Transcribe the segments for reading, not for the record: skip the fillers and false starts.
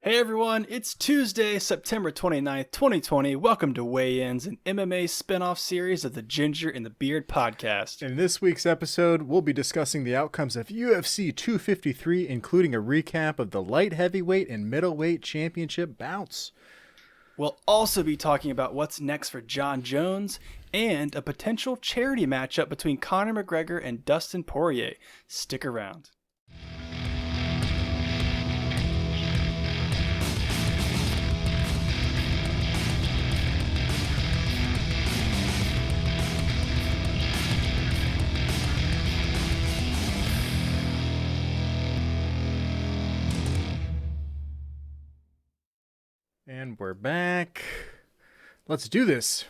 Hey everyone, it's Tuesday, September 29th, 2020. Welcome to Weigh-Ins, an MMA spin-off series of the Ginger and the Beard podcast. In this week's episode, we'll be discussing the outcomes of UFC 253, including a recap of the light heavyweight and middleweight championship bouts. We'll also be talking about what's next for Jon Jones and a potential charity matchup between Conor McGregor and Dustin Poirier. Stick around. And we're back. Let's do this.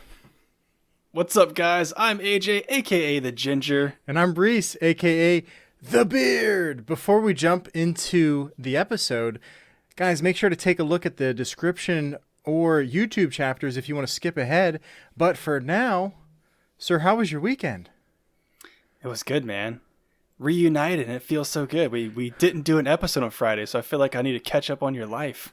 What's up, guys? I'm AJ, aka The Ginger. And I'm Reyes, aka The Beard. Before we jump into the episode, guys, make sure to take a look at the description or YouTube chapters if you want to skip ahead. But for now, sir, how was your weekend? It was good, man. Reunited, and it feels so good. We didn't do an episode on Friday, so I feel like I need to catch up on your life.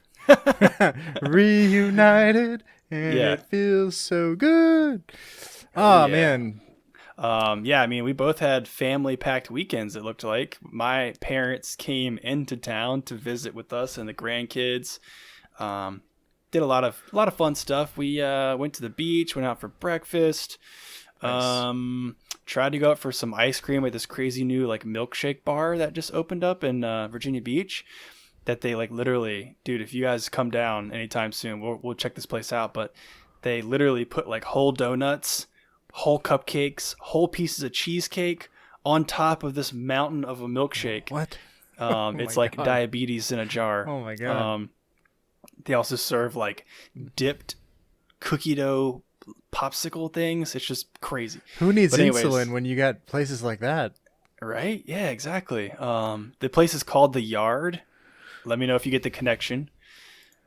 Reunited, and it feels so good. Oh, man. I mean, we both had family-packed weekends, it looked like. My parents came into town to visit with us and the grandkids. Did a lot of fun stuff. We went to the beach, went out for breakfast. Nice. Tried to go out for some ice cream at this crazy new milkshake bar that just opened up in Virginia Beach. That they literally, dude, if you guys come down anytime soon, we'll check this place out. But they literally put whole donuts, whole cupcakes, whole pieces of cheesecake on top of this mountain of a milkshake. What? It's like God. Diabetes in a jar. Oh my God. They also serve dipped cookie dough popsicle things. It's just crazy. Who needs insulin when you got places like that? Right? Yeah, exactly. The place is called The Yard. Let me know if you get the connection.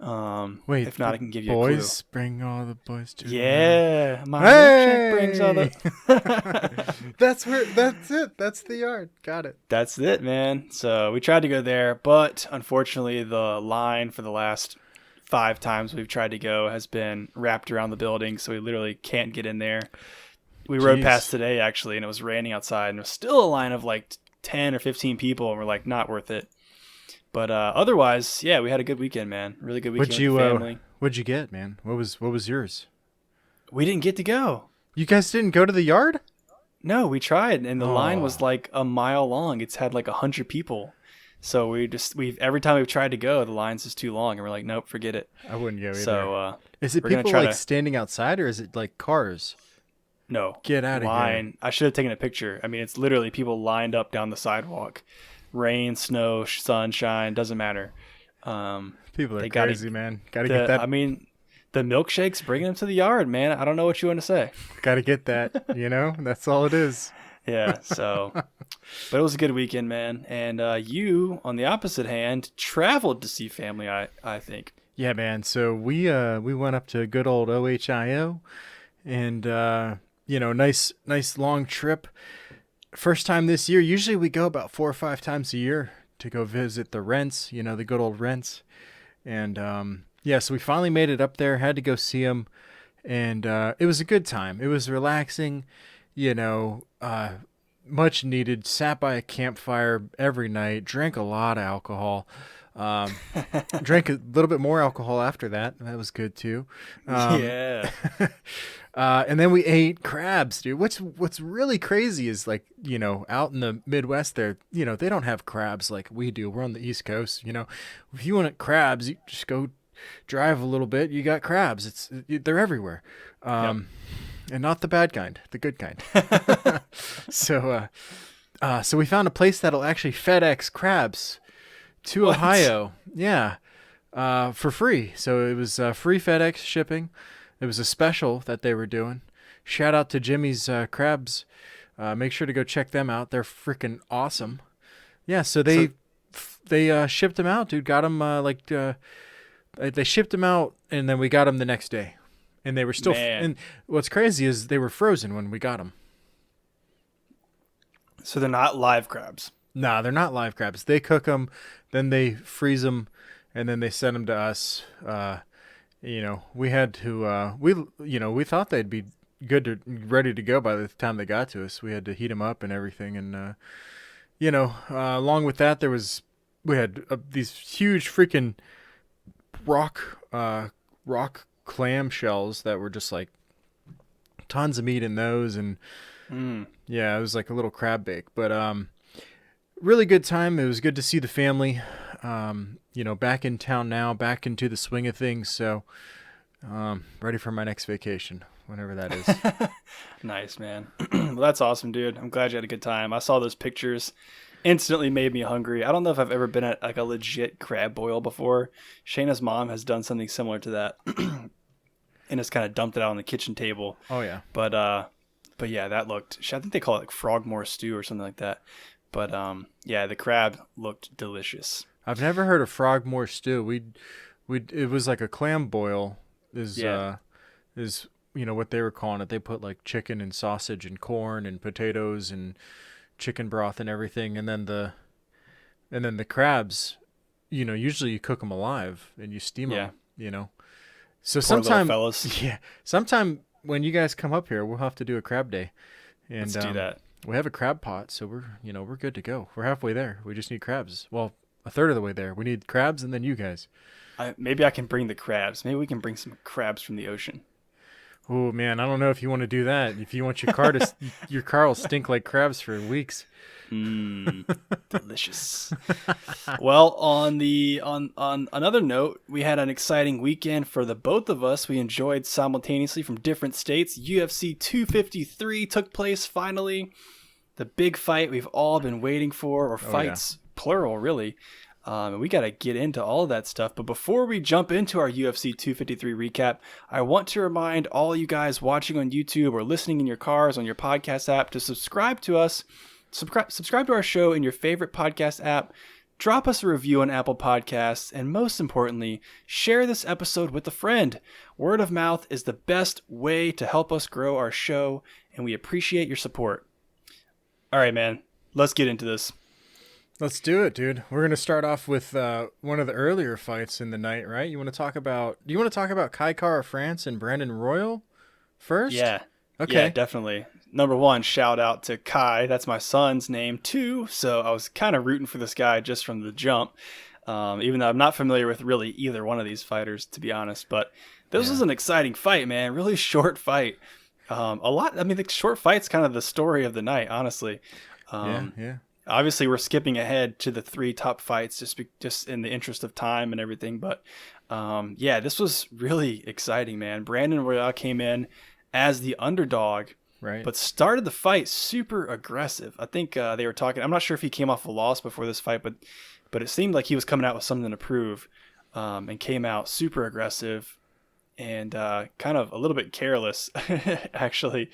Wait, if not, I can give you a boys clue. Bring all the boys to the my milkshake brings all the. That's it. That's The Yard. Got it. That's it, man. So we tried to go there, but unfortunately, the line for the last 5 times we've tried to go has been wrapped around the building, so we literally can't get in there. We rode past today actually, and it was raining outside, and it was still a line of 10 or 15 people, and we're not worth it. But otherwise, yeah, we had a good weekend, man. Really good weekend with the family. What'd you get, man? What was yours? We didn't get to go. You guys didn't go to the yard? No, we tried, and the line was a mile long. It's had 100 people. So we've every time we've tried to go, the line's just too long, and we're like, nope, forget it. I wouldn't go either. So is it people standing outside, or is it cars? No. Get out of here. I should have taken a picture. I mean, it's literally people lined up down the sidewalk. Rain, snow, sunshine, doesn't matter. People are crazy, man. Gotta get that. I mean, the milkshakes, bringing them to the yard, man. I don't know what you want to say. Gotta get that, That's all it is. Yeah, so. But it was a good weekend, man. And you, on the opposite hand, traveled to see family, I think. Yeah, man. So we went up to good old OHIO and, nice long trip. First time this year. Usually we go about 4 or 5 times a year to go visit the Rents, the good old Rents. And so we finally made it up there, had to go see them. And it was a good time. It was relaxing, much needed. Sat by a campfire every night, drank a lot of alcohol. Drank a little bit more alcohol after that. That was good too. Yeah. And then we ate crabs, dude. What's really crazy is out in the Midwest there, they don't have crabs like we do. We're on the East Coast, If you want crabs, you just go drive a little bit. You got crabs. They're everywhere. And not the bad kind, the good kind. So we found a place that'll actually FedEx crabs to Ohio. Yeah. For free. So it was free FedEx shipping. It was a special that they were doing. Shout out to Jimmy's Crabs. Make sure to go check them out. They're freaking awesome. Yeah, so they shipped them out, dude. Got them they shipped them out, and then we got them the next day. And they were still and what's crazy is they were frozen when we got them. So they're not live crabs. Nah, they're not live crabs. They cook them, then they freeze them, and then they sent them to us. We had to we thought they'd be ready to go by the time they got to us. We had to heat them up and everything, and along with that, we had these huge freaking rock clam shells that were just like tons of meat in those, and yeah, it was like a little crab bake, but really good time. It was good to see the family, back in town now, back into the swing of things. So ready for my next vacation, whenever that is. Nice, man. Well, that's awesome, dude. I'm glad you had a good time. I saw those pictures, instantly made me hungry. I don't know if I've ever been at like a legit crab boil before. Shayna's mom has done something similar to that and just kind of dumped it out on the kitchen table. Oh yeah. But yeah, that looked, I think they call it like frogmore stew or something like that. But yeah, the crab looked delicious. I've never heard of frogmore stew. It was like a clam boil is what they were calling it. They put like chicken and sausage and corn and potatoes and chicken broth and everything, and then the crabs, usually you cook them alive and you steam them. So sometime, sometime when you guys come up here, we'll have to do a crab day, and let's do that. We have a crab pot, so we're good to go. We're halfway there. We just need crabs. Well, a third of the way there. We need crabs, and then you guys. Maybe I can bring the crabs. Maybe we can bring some crabs from the ocean. Oh man, I don't know if you want to do that. If you want your car will stink like crabs for weeks. Delicious. Well, on another note, we had an exciting weekend for the both of us. We enjoyed simultaneously from different states. UFC 253 took place finally. The big fight we've all been waiting for, or fights, plural, really. And we got to get into all of that stuff. But before we jump into our UFC 253 recap, I want to remind all you guys watching on YouTube or listening in your cars on your podcast app to subscribe to us. Subscribe to our show in your favorite podcast app. Drop us a review on Apple Podcasts. And most importantly, share this episode with a friend. Word of mouth is the best way to help us grow our show, and we appreciate your support. All right, man. Let's get into this. Let's do it, dude. We're going to start off with one of the earlier fights in the night, right? Do you want to talk about Kai Kara France and Brandon Royal first? Yeah. Okay. Yeah, definitely. Number one, shout out to Kai. That's my son's name too. So I was kind of rooting for this guy just from the jump. Even though I'm not familiar with really either one of these fighters, to be honest. But this was an exciting fight, man. Really short fight. The short fight's kind of the story of the night, honestly. Yeah. Obviously, we're skipping ahead to the three top fights just in the interest of time and everything. But this was really exciting, man. Brandon Royal came in as the underdog, right? But started the fight super aggressive. I think they were talking. I'm not sure if he came off a loss before this fight, but it seemed like he was coming out with something to prove, and came out super aggressive and kind of a little bit careless, actually.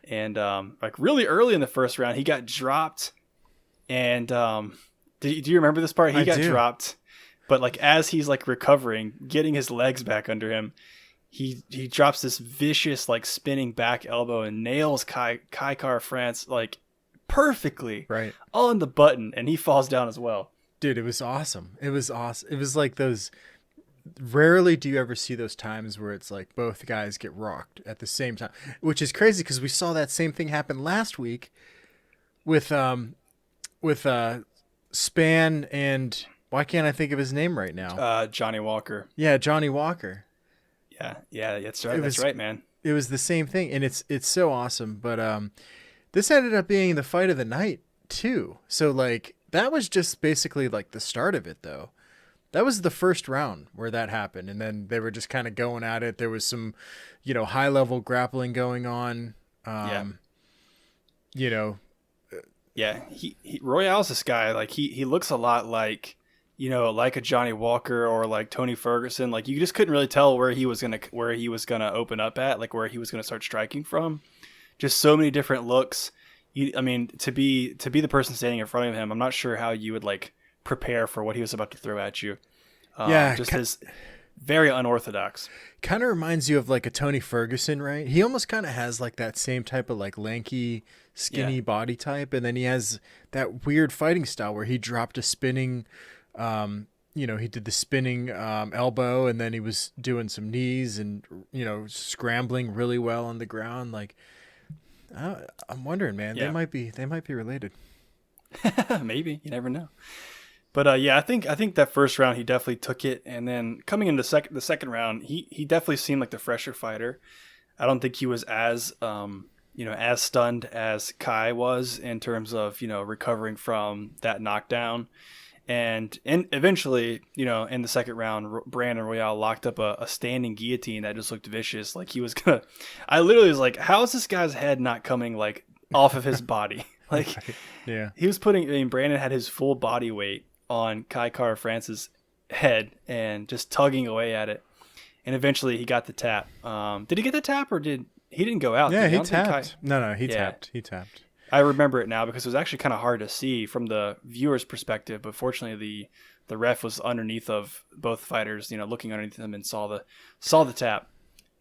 And like really early in the first round, he got dropped. And do you remember this part? He got dropped, but like as he's like recovering, getting his legs back under him, he drops this vicious like spinning back elbow and nails Kai Kara France like perfectly on the button, and he falls down as well. Dude, it was awesome. It was like those. Rarely do you ever see those times where it's like both guys get rocked at the same time, which is crazy because we saw that same thing happen last week with Span and why can't I think of his name right now? Johnny Walker. Yeah, Johnny Walker. Yeah, that's right. That's right, man. It was the same thing, and it's so awesome. But this ended up being the fight of the night too. So like that was just basically like the start of it, though. That was the first round where that happened, and then they were just kind of going at it. There was some, high level grappling going on. Yeah, Royale's this guy. Like he looks a lot like, like a Johnny Walker or like Tony Ferguson. Like you just couldn't really tell where he was gonna open up at, like where he was gonna start striking from. Just so many different looks. To be the person standing in front of him, I'm not sure how you would like prepare for what he was about to throw at you. As very unorthodox. Kind of reminds you of like a Tony Ferguson, right? He almost kind of has like that same type of like lanky, skinny body type, and then he has that weird fighting style where he dropped a spinning he did the spinning elbow, and then he was doing some knees and, scrambling really well on the ground. Like, I'm wondering, man, Yeah. they might be related. Maybe, you never know. But yeah, I think that first round he definitely took it, and then coming into the second round, he definitely seemed like the fresher fighter. I don't think he was as as stunned as Kai was in terms of recovering from that knockdown, and eventually in the second round, Brandon Royale locked up a standing guillotine that just looked vicious. Like he was gonna, I literally was like, how is this guy's head not coming like off of his body? Like, Right. Yeah. he was putting. I mean, Brandon had his full body weight on Kai Kara France's head and just tugging away at it. And eventually he got the tap. Did he get the tap or he didn't go out? Yeah, did he tapped. No, he Yeah. tapped. He tapped. I remember it now because it was actually kind of hard to see from the viewer's perspective. But fortunately, the ref was underneath of both fighters, looking underneath them and saw the tap.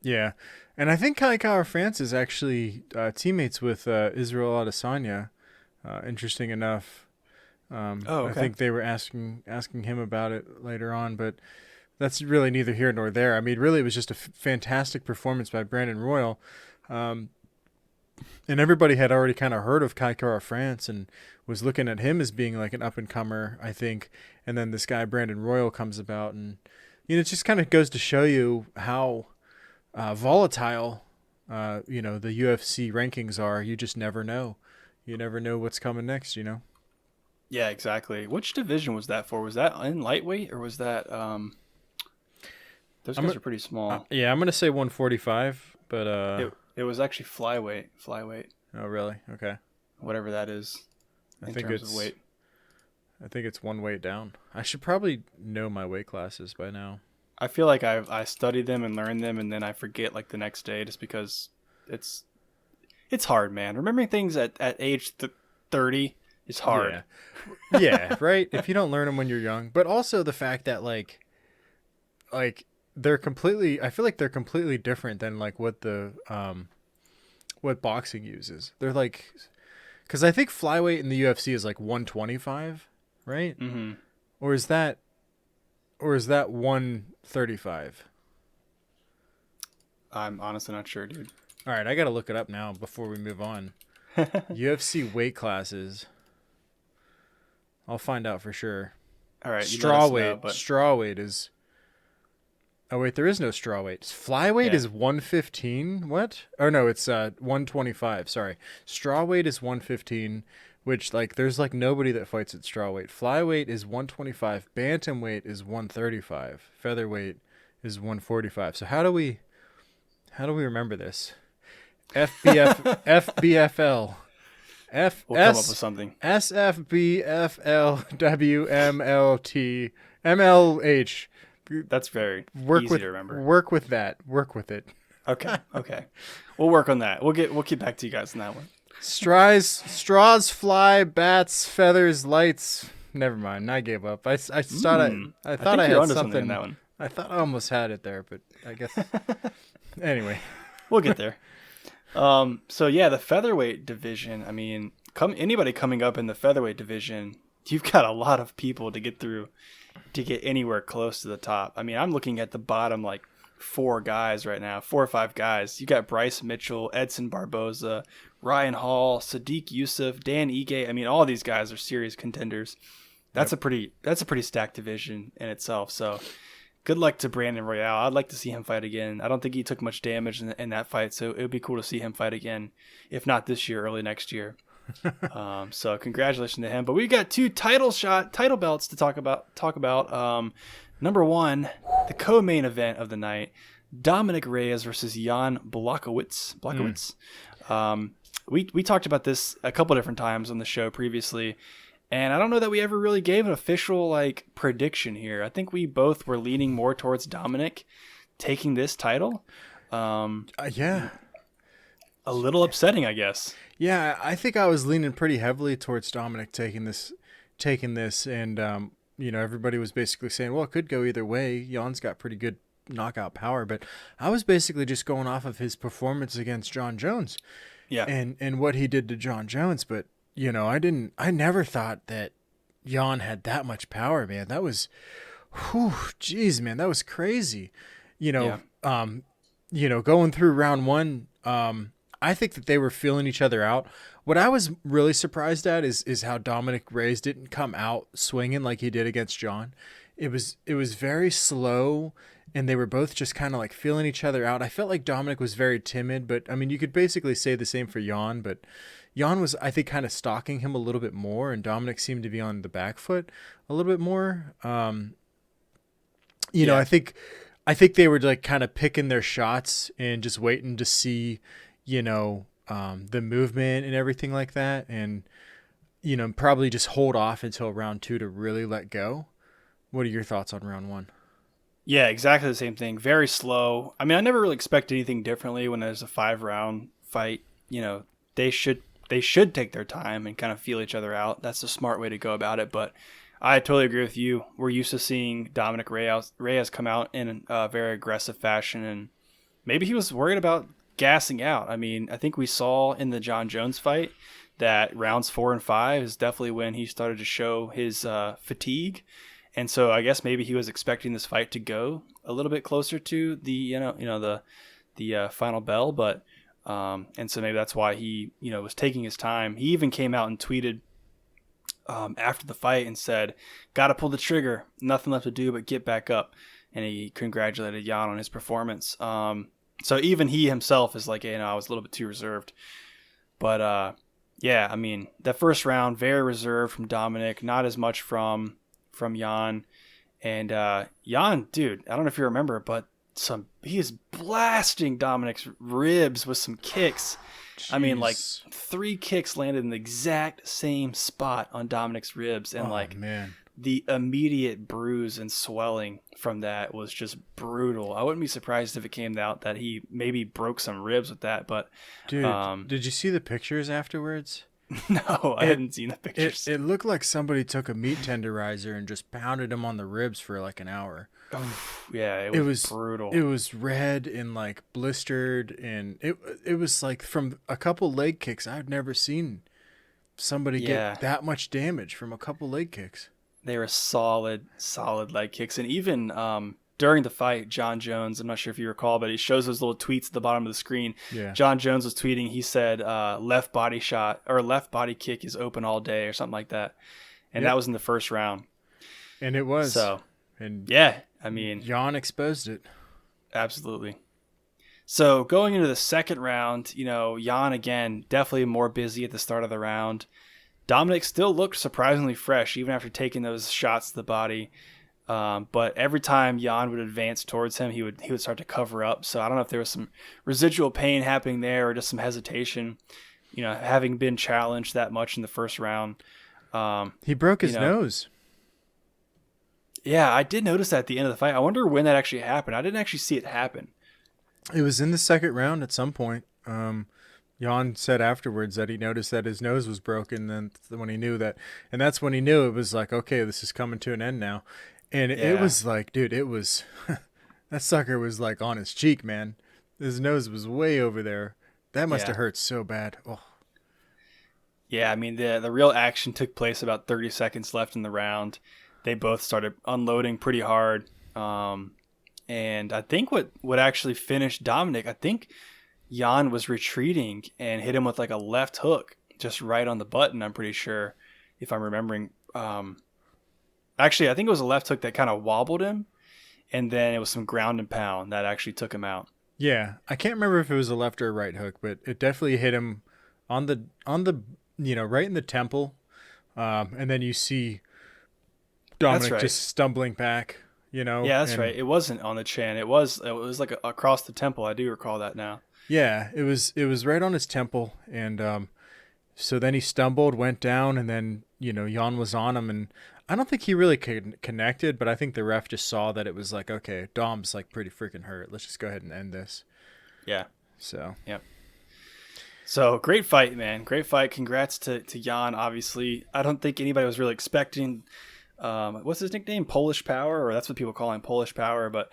Yeah. And I think Kai Kara France is actually teammates with Israel Adesanya. Interesting enough. Okay. I think they were asking him about it later on, but that's really neither here nor there. I mean, really, it was just a fantastic performance by Brandon Royal. And everybody had already kind of heard of Kai Kara France and was looking at him as being like an up-and-comer, I think. And then this guy, Brandon Royal, comes about. And, it just kind of goes to show you how volatile, the UFC rankings are. You just never know. You never know what's coming next, Yeah, exactly. Which division was that for? Was that in lightweight or was that those guys are pretty small. Yeah, I'm going to say 145, but It was actually flyweight. oh, really? Okay. Whatever that is I in think terms it's of weight. I think it's one weight down. I should probably know my weight classes by now. I feel like I studied them and learned them and then I forget like the next day just because it's hard, man. Remembering things at age 30 is hard. Yeah. Yeah, right? If you don't learn them when you're young, but also the fact that like they're completely, I feel like they're completely different than like what the what boxing uses. They're like, cuz I think flyweight in the UFC is like 125, right? Mm-hmm. Or is that 135? I'm honestly not sure, dude. All right, I got to look it up now before we move on. UFC weight classes. I'll find out for sure. All right, Straw weight. Straw weight is. Oh wait, there is no straw weight. Flyweight is 115. What? Oh no, it's 125. Sorry, straw weight is 115. Which like there's like nobody that fights at straw weight. Flyweight is 125. Bantamweight is 135. Featherweight is 145. So how do we remember this? FBF FBFL. We'll come up with something. SFBFLWMLT MLH. That's very easy to remember. Work with that. Work with it. Okay. We'll work on that. We'll get back to you guys on that one. Straws fly, bats, feathers, lights. Never mind. I gave up. I thought I had something in that one. I thought I almost had it there, but I guess anyway. We'll get there. So yeah, the featherweight division. I mean, anybody coming up in the featherweight division, you've got a lot of people to get through to get anywhere close to the top. I mean, I'm looking at the bottom like 4 guys right now, 4 or 5 guys. You got Bryce Mitchell, Edson Barboza, Ryan Hall, Sadiq Youssef, Dan Ige. I mean, all these guys are serious contenders. That's a pretty stacked division in itself. So good luck to Brandon Royale. I'd like to see him fight again. I don't think he took much damage in that fight, so it would be cool to see him fight again, if not this year, early next year. So congratulations to him. But we got 2 title belts to talk about. Number 1, the co-main event of the night, Dominic Reyes versus Jan Blachowicz. We talked about this a couple different times on the show previously. And I don't know that we ever really gave an official like prediction here. I think we both were leaning more towards Dominic taking this title. Yeah. A little upsetting, I guess. Yeah, I think I was leaning pretty heavily towards Dominic taking this, and everybody was basically saying, well, it could go either way. Jan's got pretty good knockout power, but I was basically just going off of his performance against Jon Jones. Yeah. And what he did to Jon Jones, but I never thought that Jan had that much power, man. That was, Whew, geez, man, that was crazy. You know, Yeah. going through round one, I think that they were feeling each other out. What I was really surprised at is how Dominic Reyes didn't come out swinging like he did against Jon. It was very slow, and they were both just kind of like feeling each other out. I felt like Dominic was very timid, but I mean, you could basically say the same for Jan, but Jan was, I think, kind of stalking him a little bit more, and Dominic seemed to be on the back foot a little bit more. Yeah. I think they were like kind of picking their shots and just waiting to see, the movement and everything like that, and probably just hold off until round two to really let go. What are your thoughts on round one? Yeah, exactly the same thing. Very slow. I mean, I never really expected anything differently when there's a 5-round fight. They should take their time and kind of feel each other out. That's the smart way to go about it. But I totally agree with you. We're used to seeing Dominic Reyes come out in a very aggressive fashion, and maybe he was worried about gassing out. I mean, I think we saw in the Jon Jones fight that rounds 4 and 5 is definitely when he started to show his fatigue. And so I guess maybe he was expecting this fight to go a little bit closer to the final bell, but and so maybe that's why he was taking his time. He even came out and tweeted after the fight and said, "Got to pull the trigger. Nothing left to do but get back up." And he congratulated Jan on his performance. So even he himself is like, I was a little bit too reserved, but yeah, I mean that first round very reserved from Dominic, not as much from Jan. And Jan, dude, I don't know if you remember, but he is blasting Dominic's ribs with some kicks. Jeez. I mean, like 3 kicks landed in the exact same spot on Dominic's ribs, and man, the immediate bruise and swelling from that was just brutal. I wouldn't be surprised if it came out that he maybe broke some ribs with that. But dude, did you see the pictures afterwards? No, I hadn't seen the pictures. It looked like somebody took a meat tenderizer and just pounded him on the ribs for like an hour. Yeah, it was brutal. It was red and like blistered, and it was like from a couple leg kicks. I've never seen somebody get that much damage from a couple leg kicks. They were solid leg kicks. And even during the fight, Jon Jones, I'm not sure if you recall, but he shows those little tweets at the bottom of the screen. Yeah. Jon Jones was tweeting, he said left body shot or left body kick is open all day or something like that. And that was in the first round. And it was. So, and yeah, I mean, Jan exposed it. Absolutely. So going into the second round, Jan again, definitely more busy at the start of the round. Dominic still looked surprisingly fresh, even after taking those shots to the body. But every time Jan would advance towards him, he would start to cover up. So I don't know if there was some residual pain happening there or just some hesitation, having been challenged that much in the first round. He broke his nose. Yeah, I did notice that at the end of the fight. I wonder when that actually happened. I didn't actually see it happen. It was in the second round at some point. Jan said afterwards that he noticed that his nose was broken. Then when he knew that, and that's when he knew it was like, okay, this is coming to an end now. And it was like, dude, it was that sucker was like on his cheek, man. His nose was way over there. That must have hurt so bad. Oh. Yeah, I mean the real action took place about 30 seconds left in the round. They both started unloading pretty hard. And I think what actually finished Dominic, I think Jan was retreating and hit him with like a left hook just right on the button, I'm pretty sure, if I'm remembering. Actually, I think it was a left hook that kind of wobbled him, and then it was some ground and pound that actually took him out. Yeah, I can't remember if it was a left or a right hook, but it definitely hit him on the right in the temple. And then you see Dominic just stumbling back, Yeah, that's right. It wasn't on the chin. It was like across the temple. I do recall that now. Yeah, it was right on his temple, and so then he stumbled, went down, and then Jan was on him, and I don't think he really connected, but I think the ref just saw that it was like, okay, Dom's like pretty freaking hurt. Let's just go ahead and end this. Yeah. So. Yep. So great fight, man. Great fight. Congrats to Jan. Obviously, I don't think anybody was really expecting. What's his nickname? Polish Power, or that's what people call him, Polish Power, but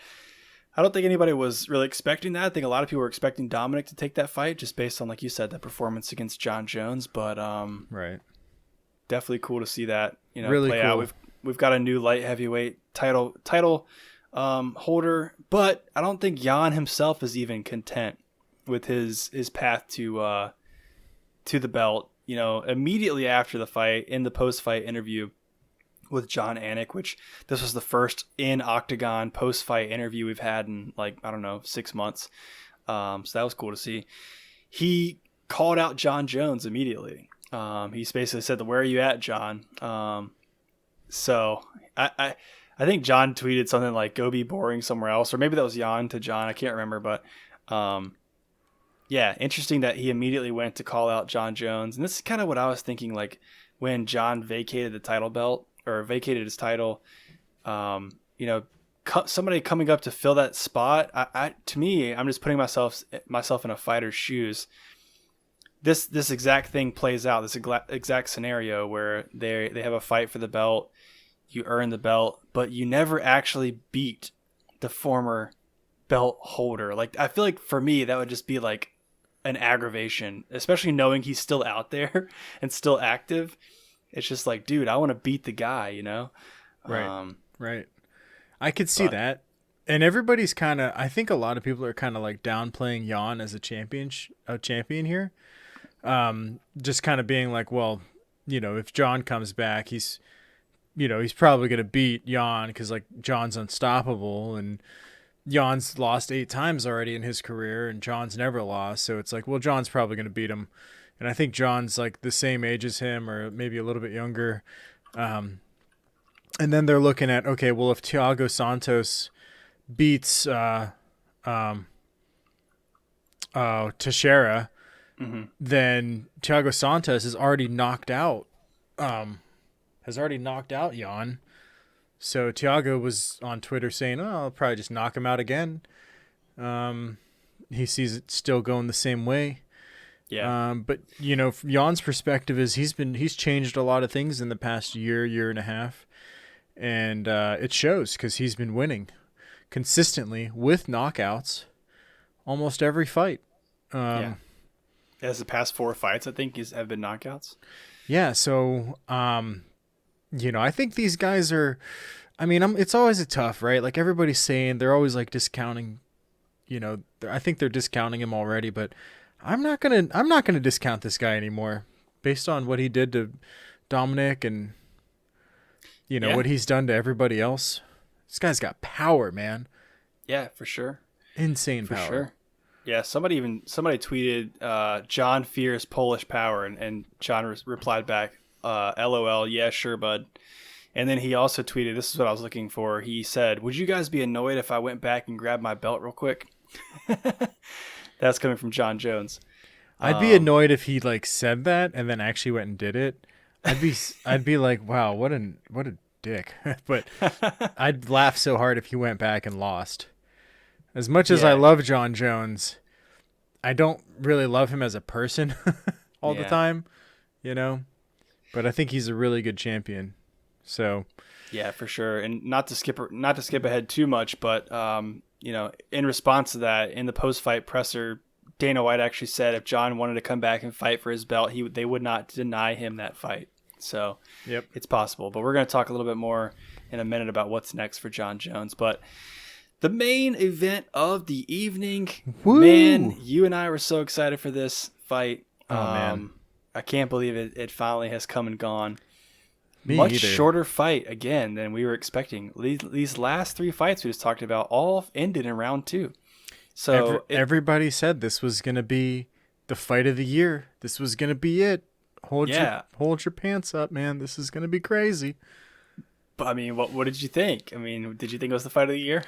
I don't think anybody was really expecting that. I think a lot of people were expecting Dominic to take that fight just based on, like you said, that performance against Jon Jones. But right, definitely cool to see that really play cool. out. we've got a new light heavyweight title holder, but I don't think Jan himself is even content with his path to the belt. You know, immediately after the fight, in the post-fight interview with Jon Anik, which this was the first in Octagon post-fight interview we've had in, like, I don't know, 6 months. So that was cool to see. He called out Jon Jones immediately. He basically said, "Where are you at, Jon?" So I think Jon tweeted something like, "Go be boring somewhere else," or maybe that was Jan to Jon. I can't remember, but yeah, interesting that he immediately went to call out Jon Jones. And this is kind of what I was thinking, like when Jon vacated the title belt or vacated his title, you know, somebody coming up to fill that spot. To me, I'm just putting myself in a fighter's shoes. This exact thing plays out, this exact scenario where they have a fight for the belt, you earn the belt, but you never actually beat the former belt holder. Like, I feel like for me, that would just be like an aggravation, especially knowing he's still out there and still active. It's just like, dude, I want to beat the guy, you know? Right. Right. I could see that. And everybody's I think a lot of people are kind of like downplaying Jan as a champion here. Just kind of being like, well, you know, if Jon comes back, he's probably going to beat Jan because, like, Jon's unstoppable, and Jan's lost 8 times already in his career, and Jon's never lost. So it's like, well, Jon's probably going to beat him. And I think Jon's like the same age as him, or maybe a little bit younger. And then they're looking at, okay, well, if Thiago Santos beats Teixeira, then Thiago Santos is already knocked out. Has already knocked out Jan. So Thiago was on Twitter saying, "Oh, I'll probably just knock him out again." He sees it still going the same way. Yeah. But you know, from Jan's perspective is he's changed a lot of things in the past year and a half, and it shows because he's been winning consistently with knockouts almost every fight. Yeah. As the past 4 fights, I think, have been knockouts. Yeah. So, you know, I think these guys are, I mean, it's always a tough, right? Like, everybody's saying they're always like discounting, you know, I think they're discounting him already, but I'm not going to discount this guy anymore based on what he did to Dominic and, you know, what he's done to everybody else. This guy's got power, man. Yeah, for sure. Insane power. For sure. Yeah, somebody tweeted, Jon fears Polish power, and Jon replied back, LOL, yeah, sure, bud. And then he also tweeted, this is what I was looking for. He said, "Would you guys be annoyed if I went back and grabbed my belt real quick?" That's coming from Jon Jones. I'd be annoyed if he like said that and then actually went and did it. I'd be like, wow, what a dick. But I'd laugh so hard if he went back and lost. As much as I love Jon Jones, I don't really love him as a person all the time, you know. But I think he's a really good champion. So, yeah, for sure. And not to skip ahead too much, but you know, in response to that, in the post-fight presser, Dana White actually said if Jon wanted to come back and fight for his belt, they would not deny him that fight. So, It's possible. But we're going to talk a little bit more in a minute about what's next for Jon Jones. But the main event of the evening, man, you and I were so excited for this fight. Oh, man. I can't believe it finally has come and gone. Me Much either. shorter fight, again, than we were expecting. These last 3 fights we just talked about all ended in round 2. So everybody said this was going to be the fight of the year. This was going to be it. Hold your pants up, man. This is going to be crazy. But, I mean, what did you think? I mean, did you think it was the fight of the year?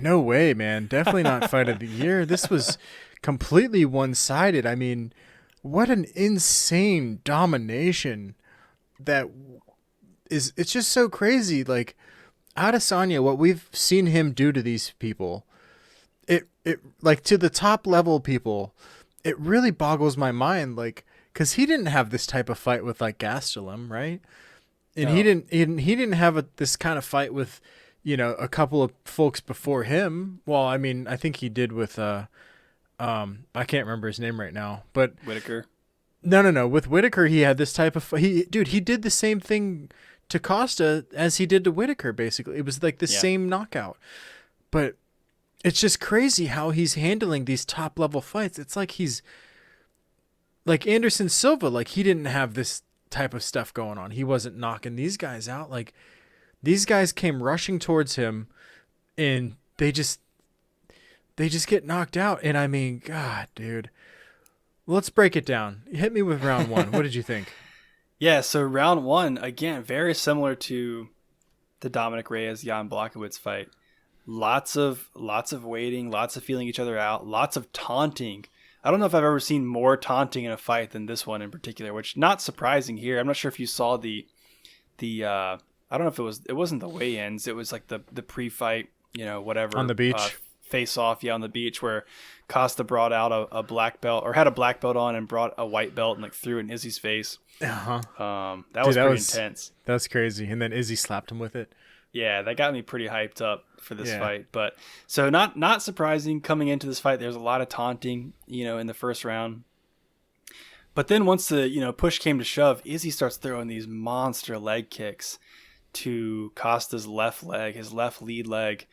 No way, man. Definitely not fight of the year. This was completely one-sided. I mean, what an insane domination that is. It's just so crazy. Like, Adesanya, what we've seen him do to these people, it like to the top level people, it really boggles my mind. Like, because he didn't have this type of fight with like Gastelum, right? And he didn't have this kind of fight with, you know, a couple of folks before him. Well, I mean, I think he did with I can't remember his name right now, but Whitaker. No. With Whitaker, he had this type of he did the same thing to Costa as he did to Whitaker, basically. It was like the Yeah. same knockout. But it's just crazy how he's handling these top level fights. It's like he's like Anderson Silva, like he didn't have this type of stuff going on. He wasn't knocking these guys out. Like these guys came rushing towards him and they just get knocked out. And I mean, God, dude. Let's break it down. Hit me with round one. What did you think? Yeah, so round one, again, very similar to the Dominic Reyes Jan Blachowicz fight. Lots of waiting, lots of feeling each other out, lots of taunting. I don't know if I've ever seen more taunting in a fight than this one in particular, which not surprising here. I'm not sure if you saw the I don't know if it wasn't the weigh-ins, it was like the pre-fight, whatever, On the beach. Face off, on the beach, where Costa brought out a black belt, or had a black belt on and brought a white belt and like threw it in Izzy's face. Uh-huh. That was pretty intense. That was crazy. And then Izzy slapped him with it. Yeah, that got me pretty hyped up for this fight. But so not surprising coming into this fight. There's a lot of taunting, in the first round. But then once the push came to shove, Izzy starts throwing these monster leg kicks to Costa's left leg, his left lead leg,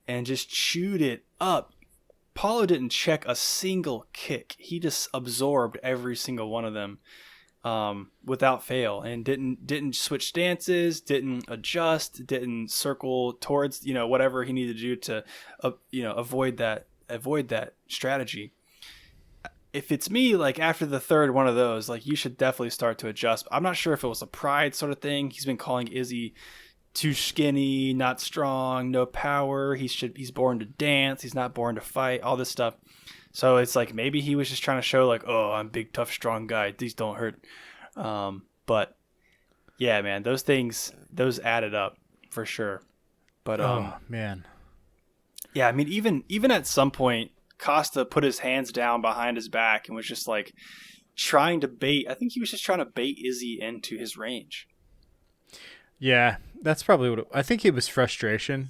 and just chewed it up. Paulo didn't check a single kick. He just absorbed every single one of them without fail, and didn't switch stances, didn't adjust, didn't circle towards whatever he needed to do to avoid that strategy. If it's me, like after the third one of those, like you should definitely start to adjust. I'm not sure if it was a pride sort of thing. He's been calling Izzy too skinny, not strong, no power. He's born to dance. He's not born to fight. All this stuff. So it's like maybe he was just trying to show like, oh, I'm a big, tough, strong guy. These don't hurt. But yeah, man, those added up for sure. But oh man, yeah, I mean, even at some point, Costa put his hands down behind his back and was just like trying to bait. I think he was just trying to bait Izzy into his range. Yeah, that's probably what I think. It was frustration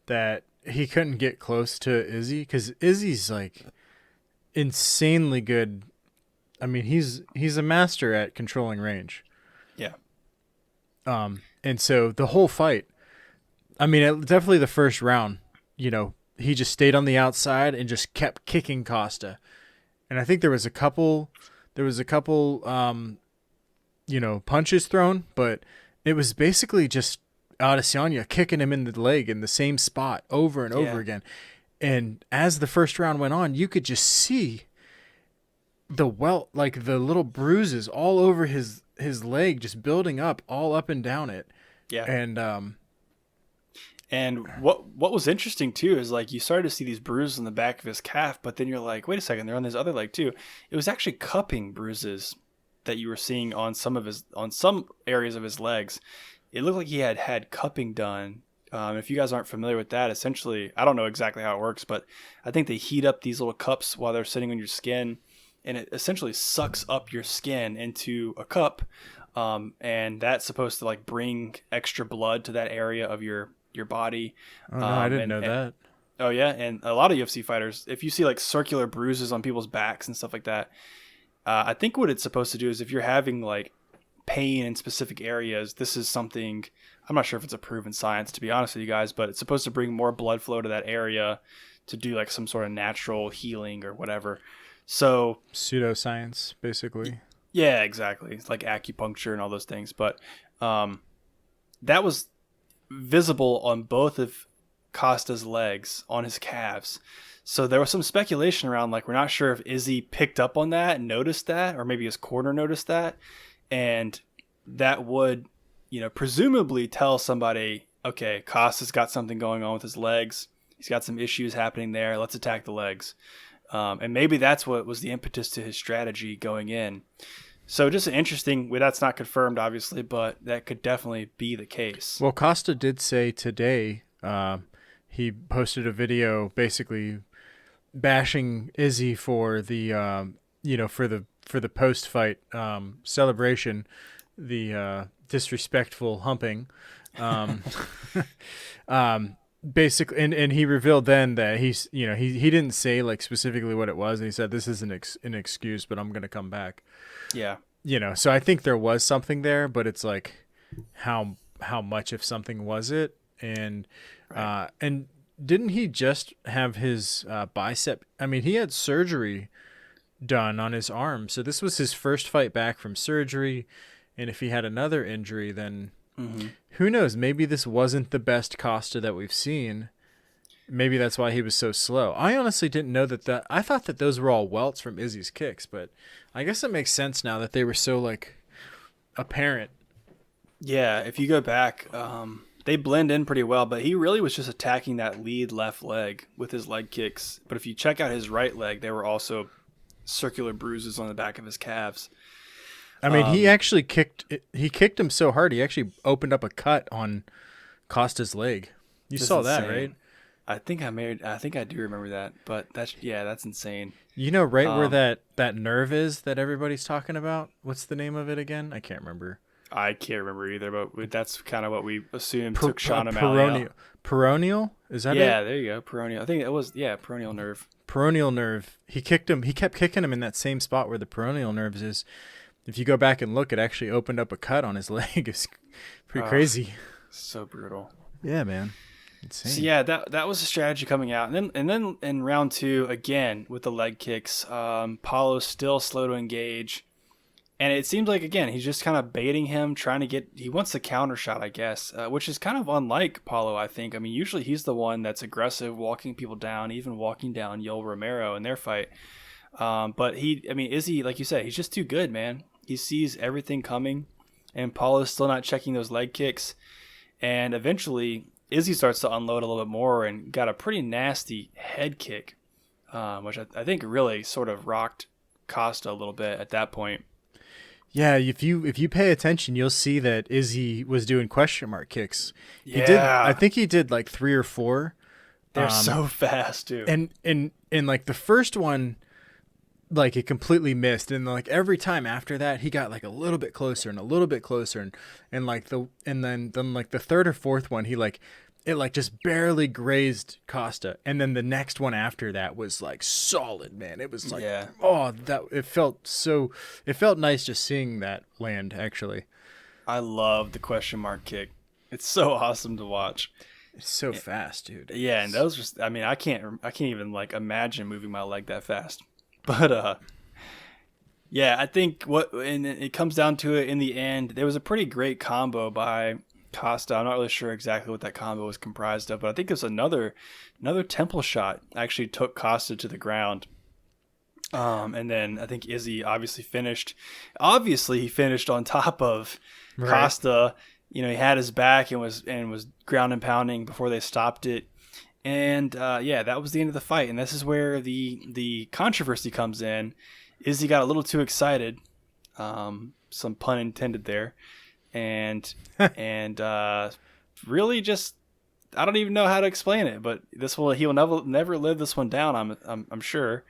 that he couldn't get close to Izzy, because Izzy's like insanely good. I mean, he's a master at controlling range. Yeah. And so the whole fight, I mean, definitely the first round, he just stayed on the outside and just kept kicking Costa. And I think there was a couple, punches thrown, but it was basically just Adesanya kicking him in the leg in the same spot over and over again. And as the first round went on, you could just see the little bruises all over his leg, just building up all up and down it. Yeah. And what was interesting too is like you started to see these bruises on the back of his calf, but then you're like, wait a second, they're on his other leg too. It was actually cupping bruises that you were seeing on some areas of his legs. It looked like he had cupping done. If you guys aren't familiar with that, essentially, I don't know exactly how it works, but I think they heat up these little cups while they're sitting on your skin, and it essentially sucks up your skin into a cup. And that's supposed to like bring extra blood to that area of your body. Oh, no, I didn't know that. Oh yeah. And a lot of UFC fighters, if you see like circular bruises on people's backs and stuff like that, I think what it's supposed to do is if you're having like pain in specific areas, this is something, I'm not sure if it's a proven science to be honest with you guys, but it's supposed to bring more blood flow to that area to do like some sort of natural healing or whatever. So pseudoscience, basically. Yeah, exactly. It's like acupuncture and all those things. But that was visible on both of Costa's legs, on his calves. So there was some speculation around, like, we're not sure if Izzy picked up on that and noticed that, or maybe his corner noticed that. And that would, presumably tell somebody, okay, Costa's got something going on with his legs. He's got some issues happening there. Let's attack the legs. And maybe that's what was the impetus to his strategy going in. So just interesting. Well, that's not confirmed, obviously, but that could definitely be the case. Well, Costa did say today, he posted a video basically bashing Izzy for the, for the post-fight celebration, the disrespectful humping. Basically, and he revealed then that he's, he didn't say like specifically what it was. And he said, this is an excuse, but I'm going to come back. Yeah. So I think there was something there, but it's like, how much of something was it, Right. and didn't he just have his bicep? I mean, he had surgery done on his arm, so this was his first fight back from surgery. And if he had another injury, then Hmm. who knows? Maybe this wasn't the best Costa that we've seen. Maybe that's why he was so slow. I honestly didn't know that. I thought that those were all welts from Izzy's kicks, but I guess it makes sense now that they were so like apparent. Yeah, if you go back, they blend in pretty well, but he really was just attacking that lead left leg with his leg kicks. But if you check out his right leg, there were also circular bruises on the back of his calves. I mean, he Um, actually kicked. He kicked him so hard he actually opened up a cut on Costa's leg. You just saw that, right? insane. I think I do remember that, but that's insane. You know, right where Um, that nerve is that everybody's talking about. What's the name of it again? I can't remember. I can't remember either, but that's kind of what we assumed took Sean O'Malley out. Peroneal. Peroneal? Is that it? Yeah, there you go. Peroneal. I think it was, yeah, peroneal nerve. Peroneal nerve. He kicked him. He kept kicking him in that same spot where the peroneal nerves is. If you go back and look, it actually opened up a cut on his leg. It's pretty Ugh, crazy. so brutal. Yeah, man. So Insane. yeah, that was the strategy coming out, and then in round two again with the leg kicks, Paulo's still slow to engage, and it seems like again he's just kind of baiting him, trying to get he wants the counter shot, I guess, which is kind of unlike Paulo. I think. I mean, usually he's the one that's aggressive, walking people down, even walking down Yoel Romero in their fight. But I mean, Izzy, like you said, he's just too good, man. He sees everything coming, and Paulo's still not checking those leg kicks, and eventually Izzy starts to unload a little bit more and got a pretty nasty head kick, which I think really sort of rocked Costa a little bit at that point. Yeah, if you pay attention, you'll see that Izzy was doing question mark kicks. He did. I Yeah, think he did like 3 or 4. they're Um, so fast too. and like the first one, like it completely missed, and like every time after that he got like a little bit closer and a little bit closer, and like then like the third or fourth one he like it like just barely grazed Costa, and then the next one after that was like solid, man. It was like, Yeah, oh, that it felt nice just seeing that land actually. I love the question mark kick. It's so awesome to watch. It's so fast, dude. Yeah, and those just I mean, I can't even like imagine moving my leg that fast. But yeah, I think and it comes down to it in the end. There was a pretty great combo by Costa. I'm not really sure exactly what that combo was comprised of, but I think it was another temple shot actually took Costa to the ground. And then I think Izzy obviously finished. Obviously, he finished on top of Right. Costa. You know, he had his back and was ground and pounding before they stopped it. And yeah, that was the end of the fight. And this is where the controversy comes in. Izzy got a little too excited, some pun intended there, and and really just I don't even know how to explain it. But he'll never live this one down. I'm sure.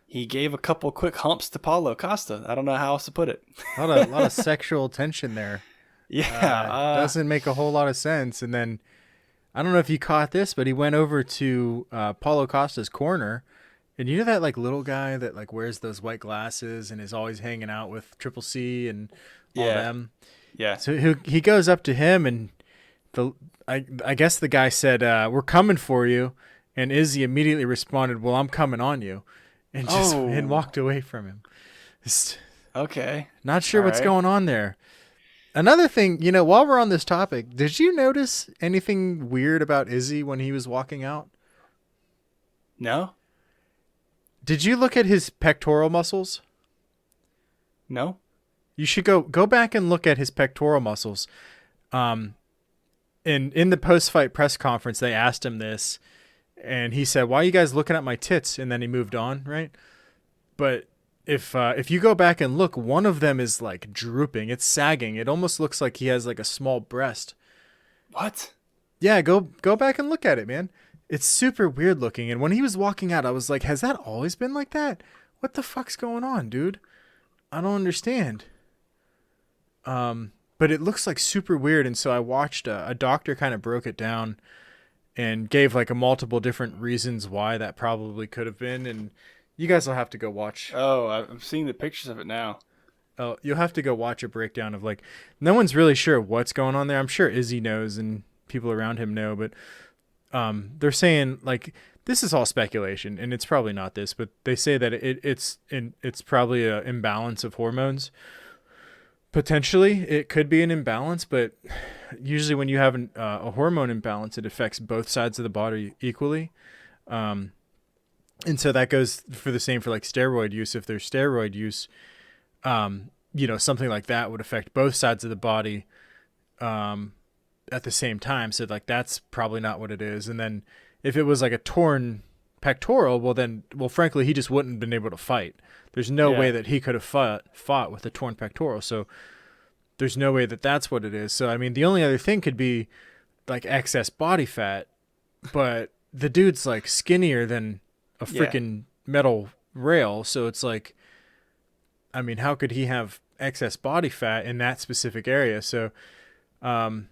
He gave a couple quick humps to Paulo Costa. I don't know how else to put it. A lot of sexual tension there. Yeah, Doesn't make a whole lot of sense. And then I don't know if you caught this, but he went over to Paulo Costa's corner, and you know that like little guy that like wears those white glasses and is always hanging out with Triple C and all yeah, them. yeah. So he goes up to him, and I guess the guy said, "We're coming for you," and Izzy immediately responded, "Well, I'm coming on you," and just and Oh, walked away from him. Just okay. not All sure what's right. going on there. Another thing, while we're on this topic, did you notice anything weird about Izzy when he was walking out? No, Did you look at his pectoral muscles? no. You should go back and look at his pectoral muscles. Um, in the post fight press conference, they asked him this, and he said, "Why are you guys looking at my tits?" And then he moved on, right? But if you go back and look, one of them is like drooping. It's sagging. It almost looks like he has like a small breast. What? Yeah, go back and look at it, man. It's super weird looking. And when he was walking out, I was like, has that always been like that? What the fuck's going on, dude? I don't understand. But it looks like super weird. And so I watched a doctor kind of broke it down and gave like a multiple different reasons why that probably could have been. And you guys will have to go watch. Oh, I'm seeing the pictures of it now. you'll have to go watch a breakdown of like, no one's really sure what's going on there. I'm sure Izzy knows and people around him know, but they're saying like this is all speculation, and it's probably not this, but they say that it's probably an imbalance of hormones. Potentially, it could be an imbalance, but usually when you have a hormone imbalance, it affects both sides of the body equally. And so that goes for the same for like steroid use. If there's steroid use, something like that would affect both sides of the body at the same time. So like that's probably not what it is. And then if it was like a torn pectoral, well, frankly, he just wouldn't have been able to fight. There's no way that he could have fought with a torn pectoral. So there's no way that that's what it is. So, I mean, the only other thing could be like excess body fat, but the dude's like skinnier than a freaking metal rail. So it's like, I mean, how could he have excess body fat in that specific area? So, kind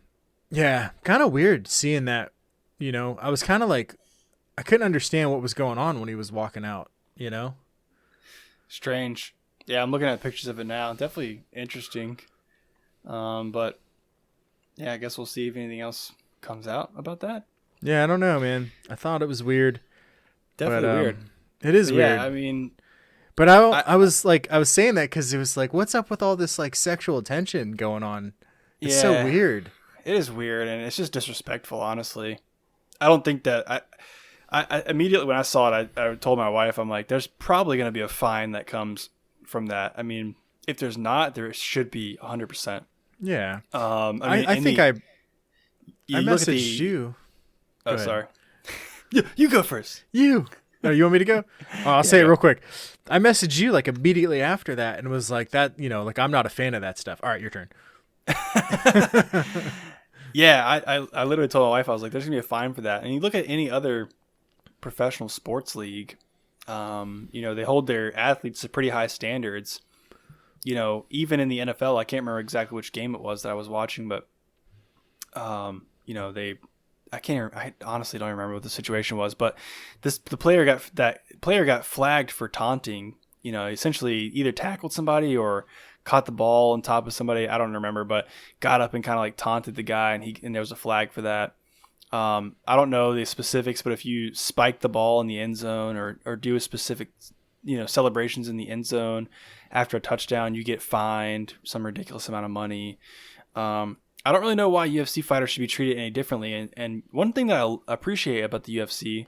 of weird seeing that, I was kind of like, I couldn't understand what was going on when he was walking out, Strange. Yeah, I'm looking at pictures of it now. Definitely interesting. But yeah, I guess we'll see if anything else comes out about that. Yeah, I don't know, man. I thought it was weird. Definitely weird. It is weird. Yeah, I mean, but I was saying that because it was like, what's up with all this like sexual tension going on? It's so weird. It is weird, and it's just disrespectful, honestly. I don't think that I immediately when I saw it, I told my wife, I'm like, there's probably going to be a fine that comes from that. I mean, if there's not, there should be 100%. Yeah. I messaged you. Oh, sorry. You go first. You want me to go? Oh, I'll say it real quick. I messaged you like immediately after that and was like that, like I'm not a fan of that stuff. All right, your turn. Yeah, I literally told my wife, I was like, there's going to be a fine for that. And you look at any other professional sports league, they hold their athletes to pretty high standards. Even in the NFL, I can't remember exactly which game it was that I was watching, but, I honestly don't remember what the situation was, but the player got flagged for taunting, essentially either tackled somebody or caught the ball on top of somebody. I don't remember, but got up and kind of like taunted the guy, and there was a flag for that. I don't know the specifics, but if you spike the ball in the end zone or do a specific, celebrations in the end zone after a touchdown, you get fined some ridiculous amount of money. I don't really know why UFC fighters should be treated any differently. And one thing that I appreciate about the UFC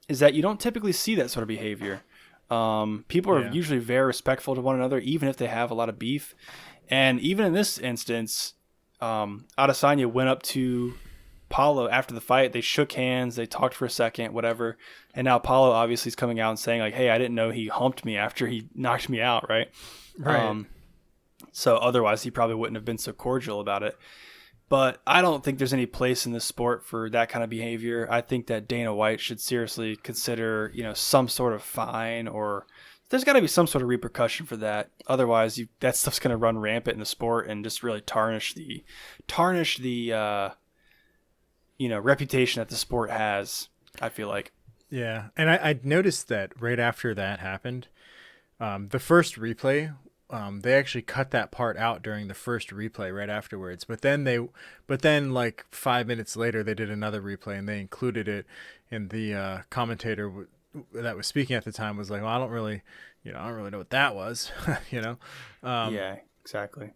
is that you don't typically see that sort of behavior. People are usually very respectful to one another, even if they have a lot of beef. And even in this instance, Adesanya went up to Paulo after the fight. They shook hands, they talked for a second, whatever. And now Paulo obviously is coming out and saying like, hey, I didn't know he humped me after he knocked me out, right? Right. So otherwise he probably wouldn't have been so cordial about it. But I don't think there's any place in this sport for that kind of behavior. I think that Dana White should seriously consider, some sort of fine, or there's got to be some sort of repercussion for that. Otherwise, that stuff's going to run rampant in the sport and just really tarnish the reputation that the sport has, I feel like. Yeah, and I noticed that right after that happened, the first replay, they actually cut that part out during the first replay right afterwards. But then like 5 minutes later, they did another replay and they included it. And the commentator that was speaking at the time was like, "Well, I don't really know what that was," Yeah, exactly.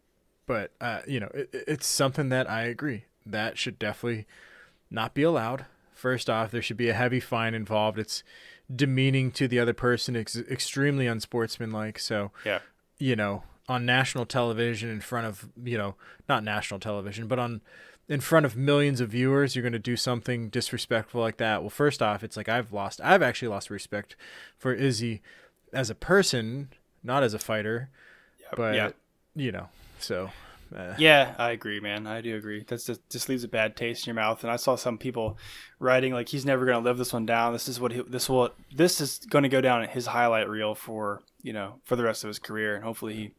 But it's something that I agree that should definitely not be allowed. First off, there should be a heavy fine involved. It's demeaning to the other person, extremely unsportsmanlike. So, on national television in front of, not national television, but in front of millions of viewers, you're going to do something disrespectful like that. Well, first off, it's like I've actually lost respect for Izzy as a person, not as a fighter, but, so. Yeah, I agree, man. I do agree. That just leaves a bad taste in your mouth. And I saw some people writing like he's never going to live this one down. This is going to go down in his highlight reel for the rest of his career, and hopefully he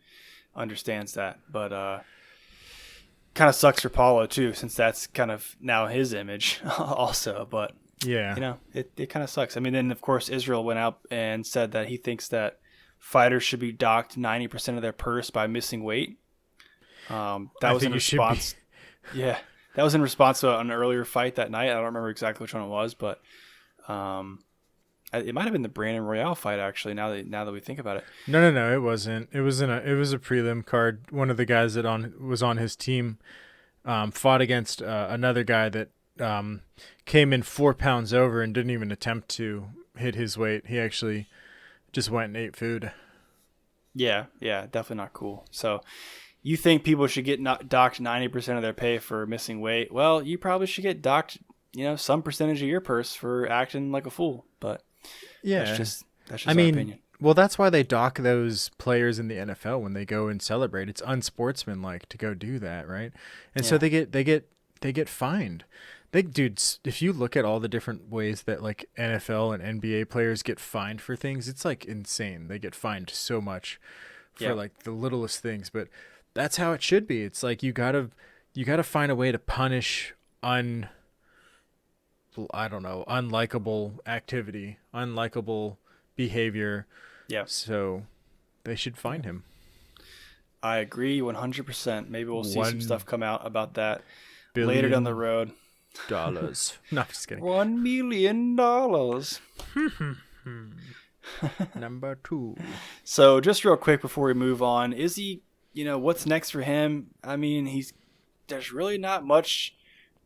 understands that. But kind of sucks for Paulo too, since that's kind of now his image also. But yeah, it kind of sucks. I mean, then of course Israel went out and said that he thinks that fighters should be docked 90% of their purse by missing weight. That was in response. Yeah, that was in response to an earlier fight that night. I don't remember exactly which one it was, but it might have been the Brandon Royale fight actually. Now that we think about it. No, it wasn't. It was a prelim card. One of the guys that was on his team fought against another guy that came in 4 pounds over and didn't even attempt to hit his weight. He actually just went and ate food. Yeah, definitely not cool. So you think people should get docked 90% of their pay for missing weight? Well, you probably should get docked, some percentage of your purse for acting like a fool. But yeah, that's just our opinion. Well, that's why they dock those players in the NFL when they go and celebrate. It's unsportsmanlike to go do that, right? And so they get fined. Dudes, if you look at all the different ways that like NFL and NBA players get fined for things, it's like insane. They get fined so much for like the littlest things, but that's how it should be. It's like you gotta find a way to punish unlikable activity, unlikable behavior. Yeah. So they should fine him. I agree 100%. Maybe we'll see some stuff come out about that later down the road. $. No, just kidding. $1 million. Number 2. So just real quick before we move on, is he, what's next for him? I mean, there's really not much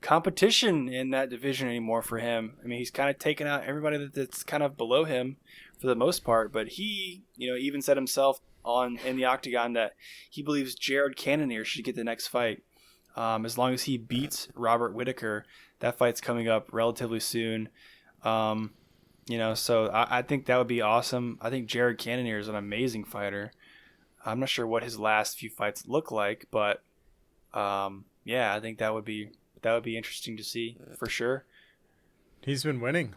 competition in that division anymore for him. I mean, he's kind of taken out everybody that's kind of below him for the most part, but he, even said himself in the octagon that he believes Jared Cannonier should get the next fight. As long as he beats Robert Whittaker, that fight's coming up relatively soon. So I think that would be awesome. I think Jared Cannonier is an amazing fighter. I'm not sure what his last few fights look like, but I think that would be interesting to see for sure. He's been winning.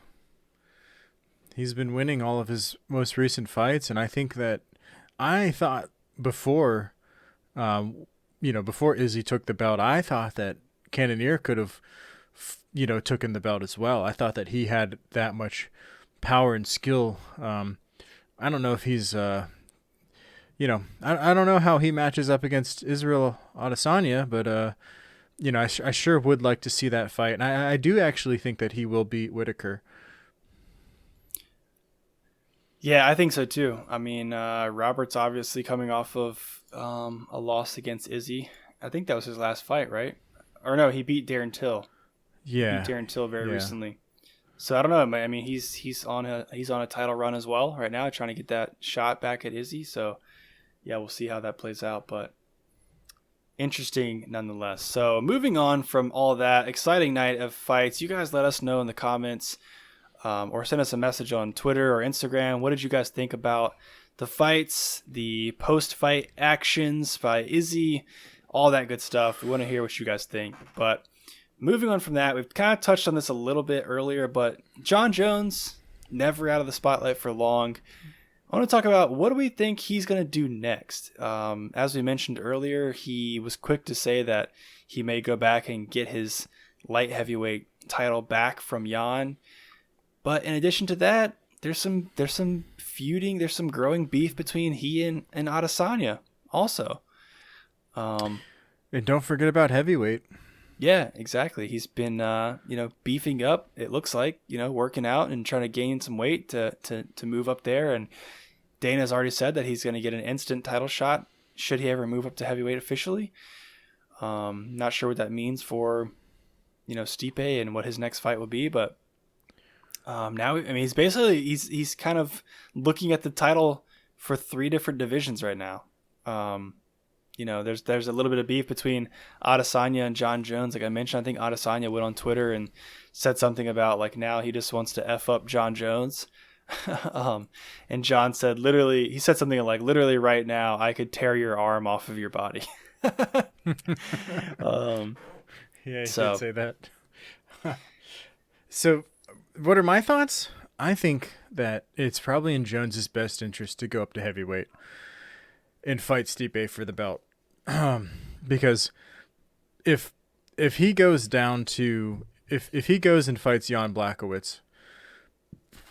He's been winning all of his most recent fights, and I think that I thought before Izzy took the belt, I thought that Cannonier could have, taken the belt as well. I thought that he had that much power and skill. I don't know if he's, I don't know how he matches up against Israel Adesanya, but, I sure would like to see that fight. And I do actually think that he will beat Whittaker. Yeah, I think so too. I mean, Robert's obviously coming off of a loss against Izzy. I think that was his last fight, right? Or no, he beat Darren Till. Yeah, he beat Darren Till very recently. So I don't know. I mean, he's on a title run as well right now, trying to get that shot back at Izzy. So yeah, we'll see how that plays out, but interesting nonetheless. So moving on from all that, exciting night of fights. You guys let us know in the comments. Or send us a message on Twitter or Instagram. What did you guys think about the fights, the post-fight actions by Izzy, all that good stuff? We want to hear what you guys think. But moving on from that, we've kind of touched on this a little bit earlier, but Jon Jones, never out of the spotlight for long. I want to talk about what do we think he's going to do next. As we mentioned earlier, he was quick to say that he may go back and get his light heavyweight title back from Jan. But in addition to that, there's some feuding, there's some growing beef between he and Adesanya also. And don't forget about heavyweight. Yeah, exactly. He's been beefing up, it looks like, working out and trying to gain some weight to move up there. And Dana's already said that he's going to get an instant title shot should he ever move up to heavyweight officially. Not sure what that means for Stipe and what his next fight will be, but now, I mean, he's kind of looking at the title for 3 different divisions right now. There's a little bit of beef between Adesanya and Jon Jones. Like I mentioned, I think Adesanya went on Twitter and said something about like now he just wants to F up Jon Jones. And Jon said he said something like literally right now I could tear your arm off of your body. Yeah, he did say that. So what are my thoughts? I think that it's probably in Jones's best interest to go up to heavyweight and fight Stipe for the belt. Because if he goes down to if he goes and fights Jan Blachowicz,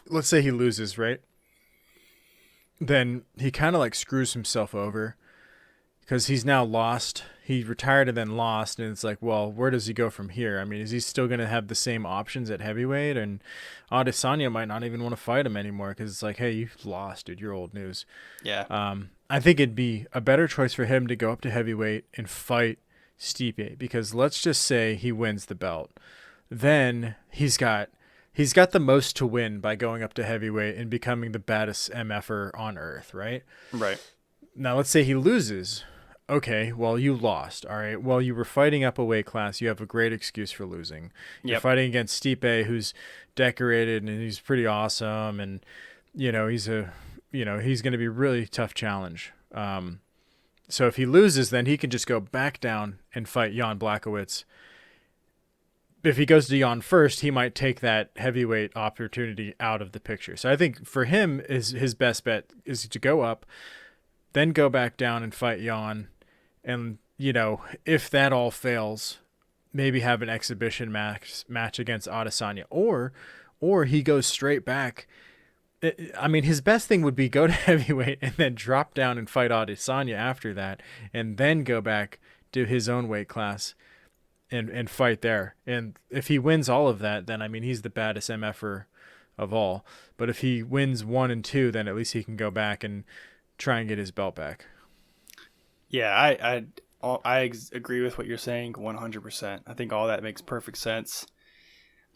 let's say he loses, right? then he kind of like screws himself over because he's now lost. He retired and then lost, and it's like, well, where does he go from here? I mean, is he still going to have the same options at heavyweight? And Adesanya might not even want to fight him anymore because it's like, hey, you've lost, dude. You're old news. Yeah. I think it'd be a better choice for him to go up to heavyweight and fight Stipe, because let's just say he wins the belt. Then he's got the most to win by going up to heavyweight and becoming the baddest MFer on earth, right? Right. Now let's say he loses. Okay, well, you lost. All right. Well, you were fighting up a weight class. You have a great excuse for losing. You're fighting against Stipe, who's decorated and he's pretty awesome, and he's going to be a really tough challenge. So if he loses, then he can just go back down and fight Jon Blachowicz. If he goes to Jon first, he might take that heavyweight opportunity out of the picture. So I think for him, his best bet is to go up, then go back down and fight Jon. And, if that all fails, maybe have an exhibition match against Adesanya. Or he goes straight back. I mean, his best thing would be go to heavyweight and then drop down and fight Adesanya after that, and then go back to his own weight class and fight there. And if he wins all of that, then, I mean, he's the baddest MFer of all. But if he wins 1 and 2, then at least he can go back and try and get his belt back. Yeah, I agree with what you're saying 100%. I think all that makes perfect sense.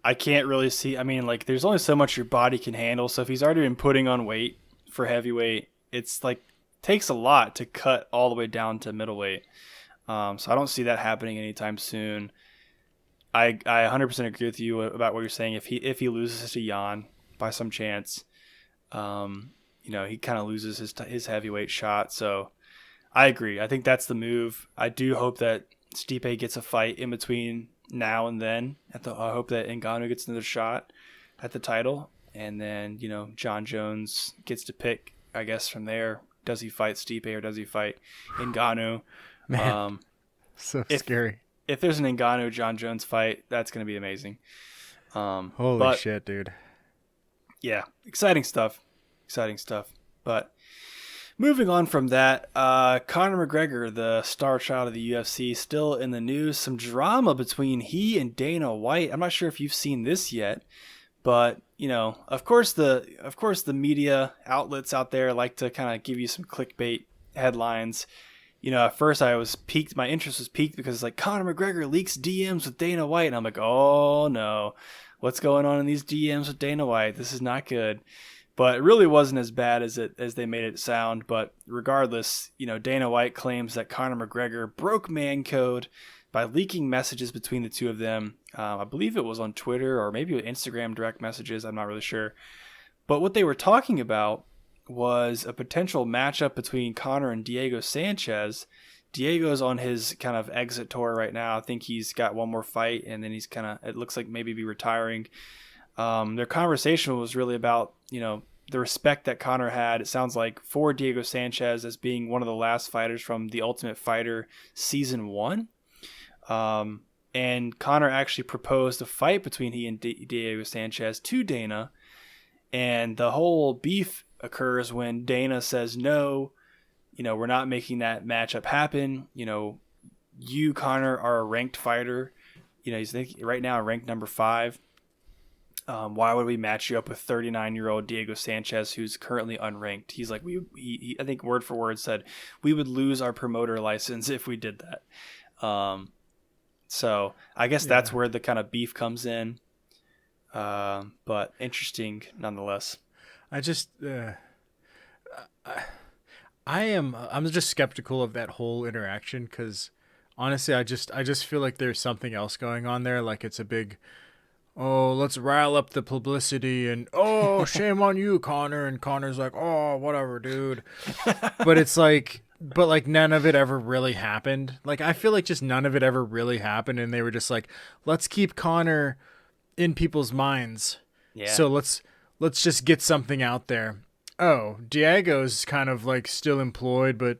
I can't really see. I mean, like, there's only so much your body can handle. So if he's already been putting on weight for heavyweight, it's like takes a lot to cut all the way down to middleweight. So I don't see that happening anytime soon. I 100% agree with you about what you're saying. If he loses to Jan by some chance, he kind of loses his heavyweight shot. So I agree. I think that's the move. I do hope that Stipe gets a fight in between now and then. I hope that Ngannou gets another shot at the title, and then Jon Jones gets to pick, I guess, from there. Does he fight Stipe or does he fight Ngannou? Man, scary. If there's an Ngannou Jon Jones fight, that's going to be amazing. Holy shit, dude! Yeah, exciting stuff. But moving on from that, Conor McGregor, the star child of the UFC, still in the news. Some drama between he and Dana White. I'm not sure if you've seen this yet, but of course the media outlets out there like to kind of give you some clickbait headlines. At first I was piqued. My interest was piqued because it's like Conor McGregor leaks DMs with Dana White, and I'm like, oh no, what's going on in these DMs with Dana White? This is not good. But it really wasn't as bad as they made it sound. But regardless, Dana White claims that Conor McGregor broke man code by leaking messages between the two of them. I believe it was on Twitter or maybe Instagram direct messages. I'm not really sure. But what they were talking about was a potential matchup between Conor and Diego Sanchez. Diego's on his kind of exit tour right now. I think he's got one more fight, and then it looks like maybe be retiring. Their conversation was really about, the respect that Conor had, it sounds like, for Diego Sanchez as being one of the last fighters from The Ultimate Fighter Season 1. And Conor actually proposed a fight between he and Diego Sanchez to Dana. And the whole beef occurs when Dana says, no, we're not making that matchup happen. You, Conor, are a ranked fighter. He's right now ranked number 5. Why would we match you up with 39-year-old Diego Sanchez, who's currently unranked? He's like, he I think word for word said, we would lose our promoter license if we did that. So I guess that's where the kind of beef comes in. But interesting nonetheless. I'm just skeptical of that whole interaction because honestly, I just feel like there's something else going on there. Like it's a big, oh, let's rile up the publicity and, oh, shame on you, Conor. And Conor's like, oh, whatever, dude. But it's like, none of it ever really happened. Like, I feel like just none of it ever really happened. And they were just like, let's keep Conor in people's minds. Yeah. So let's just get something out there. Oh, Diego's kind of like still employed, but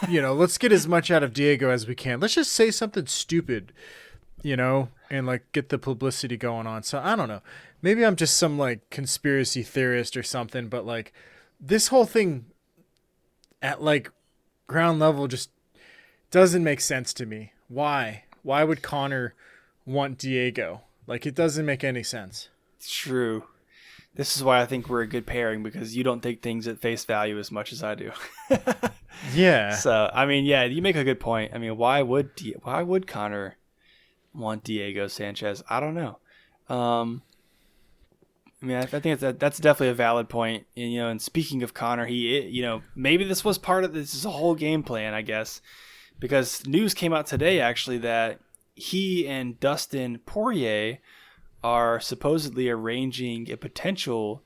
let's get as much out of Diego as we can. Let's just say something stupid, and like get the publicity going on. So I don't know. Maybe I'm just some like conspiracy theorist or something, but like This whole thing at like ground level just doesn't make sense to me. Why? Why would Conor want Diego? Like, it doesn't make any sense. It's true. This is why I think we're a good pairing, because you don't take things at face value as much as I do. Yeah. So, I mean, yeah, you make a good point. I mean, why would Conor want Diego Sanchez? I don't know. I mean, I think that's definitely a valid point. And, and speaking of Conor, maybe this was part of this is a whole game plan, I guess, because news came out today actually that he and Dustin Poirier are supposedly arranging a potential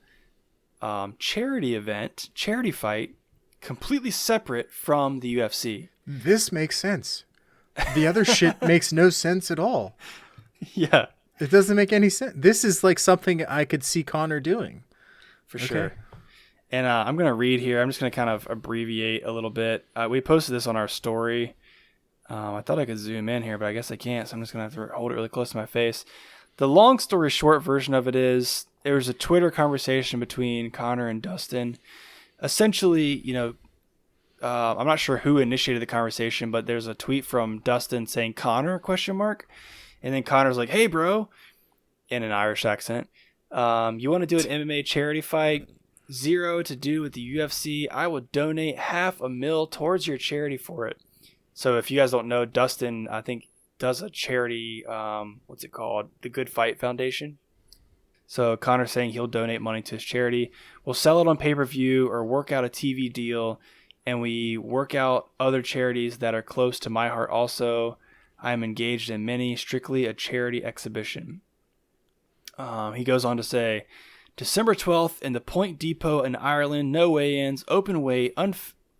charity fight, completely separate from the UFC. This makes sense. The other shit makes no sense at all. Yeah. It doesn't make any sense. This is like something I could see Conor doing. For sure. And I'm going to read here. I'm just going to kind of abbreviate a little bit. We posted this on our story. I thought I could zoom in here, but I guess I can't. So I'm just going to have to hold it really close to my face. The long story short version of it is there was a Twitter conversation between Conor and Dustin. Essentially, I'm not sure who initiated the conversation, but there's a tweet from Dustin saying Conor ? And then Conor's like, "Hey, bro," in an Irish accent. You want to do an MMA charity fight? Zero to do with the UFC. I will donate $500,000 towards your charity for it. So if you guys don't know, Dustin, I think, does a charity, what's it called? The Good Fight Foundation. So Conor's saying he'll donate money to his charity. We'll sell it on pay-per-view or work out a TV deal. And we work out other charities that are close to my heart also. I am engaged in many, strictly a charity exhibition. He goes on to say, December 12th in the Point Depot in Ireland, no weigh-ins, open weight,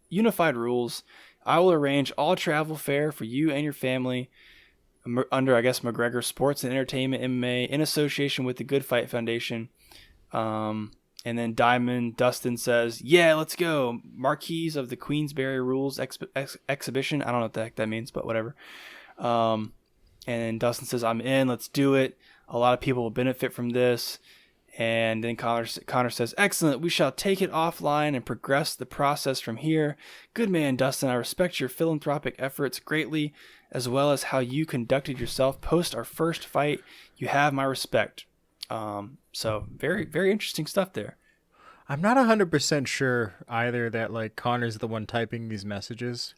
unified rules. I will arrange all travel fare for you and your family under, I guess, McGregor Sports and Entertainment MMA in association with the Good Fight Foundation. And then Dustin says, yeah, let's go. Marquise of the Queensberry Rules exhibition. I don't know what the heck that means, but whatever. And then Dustin says, I'm in, let's do it. A lot of people will benefit from this. And then Conor says, excellent, we shall take it offline and progress the process from here. Good man, Dustin, I respect your philanthropic efforts greatly, as well as how you conducted yourself post our first fight. You have my respect. So very, very interesting stuff there. I'm not 100% sure either that like Conor's the one typing these messages.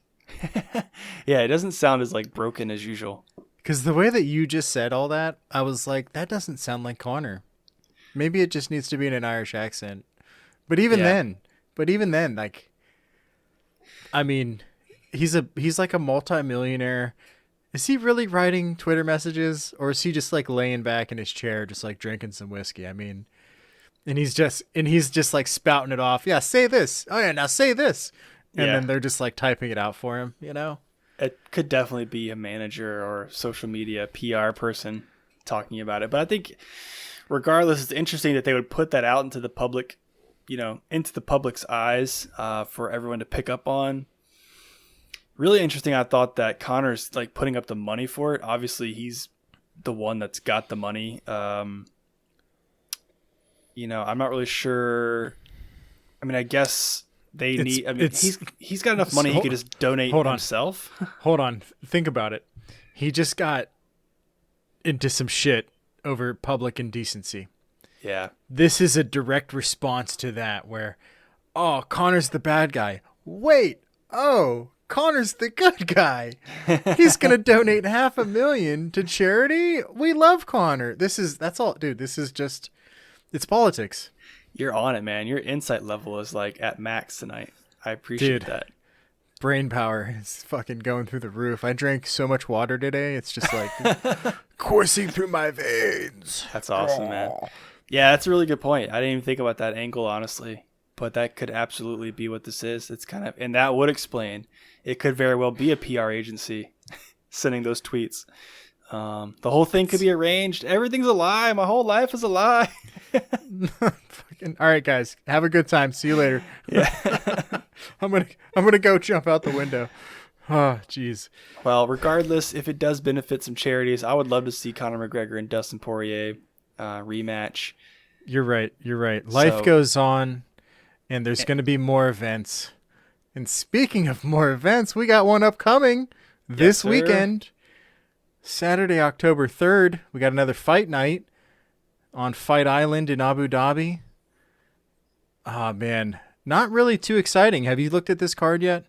Yeah, it doesn't sound as like broken as usual. Because the way that you just said all that, I was like, that doesn't sound like Conor. Maybe it just needs to be in an Irish accent. But even then, like, I mean, he's like a multi-millionaire. Is he really writing Twitter messages, or is he just like laying back in his chair, just like drinking some whiskey? I mean, and he's just like spouting it off. Yeah, say this. Oh yeah, now say this. And then they're just like typing it out for him, It could definitely be a manager or social media PR person talking about it. But I think regardless, it's interesting that they would put that out into the public, into the public's eyes for everyone to pick up on. Really interesting. I thought that Conor's like putting up the money for it. Obviously, he's the one that's got the money. I'm not really sure. I mean, I guess they need. I mean, he's got enough money he could just donate himself. Hold on, think about it. He just got into some shit over public indecency. Yeah. This is a direct response to that, where, oh, Conor's the bad guy. Wait, oh, Conor's the good guy. He's gonna donate $500,000 to charity. We love Conor. That's all, dude. This is just, it's politics. You're on it, man. Your insight level is like at max tonight. I appreciate that. Brain power is fucking going through the roof. I drank so much water today. It's just like coursing through my veins. That's awesome, man. Yeah, that's a really good point. I didn't even think about that angle, honestly. But that could absolutely be what this is. It's kind of, and that would explain. It could very well be a PR agency sending those tweets. The whole thing could be arranged. Everything's a lie. My whole life is a lie. All right, guys, have a good time. See you later. Yeah. I'm gonna go jump out the window. Oh, jeez. Well, regardless, if it does benefit some charities, I would love to see Conor McGregor and Dustin Poirier rematch. You're right. Life goes on, and there's going to be more events. And speaking of more events, we got one upcoming this weekend. Saturday, October 3rd, we got another fight night on Fight Island in Abu Dhabi. Ah, man. Not really too exciting. Have you looked at this card yet?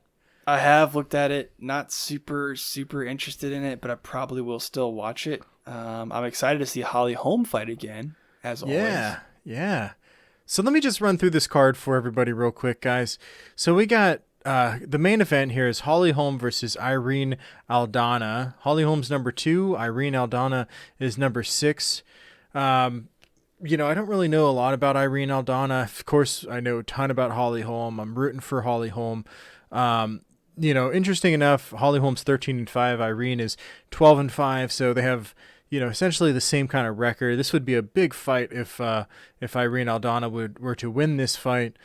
I have looked at it. Not super, super interested in it, but I probably will still watch it. I'm excited to see Holly Holm fight again, as always. Yeah. So let me just run through this card for everybody real quick, guys. So we got the main event here is Holly Holm versus Irene Aldana. Holly Holm's number 2. Irene Aldana is number 6. I don't really know a lot about Irene Aldana. Of course, I know a ton about Holly Holm. I'm rooting for Holly Holm. Interesting enough, Holly Holm's 13-5. Irene is 12-5. So they have, essentially the same kind of record. This would be a big fight if Irene Aldana were to win this fight.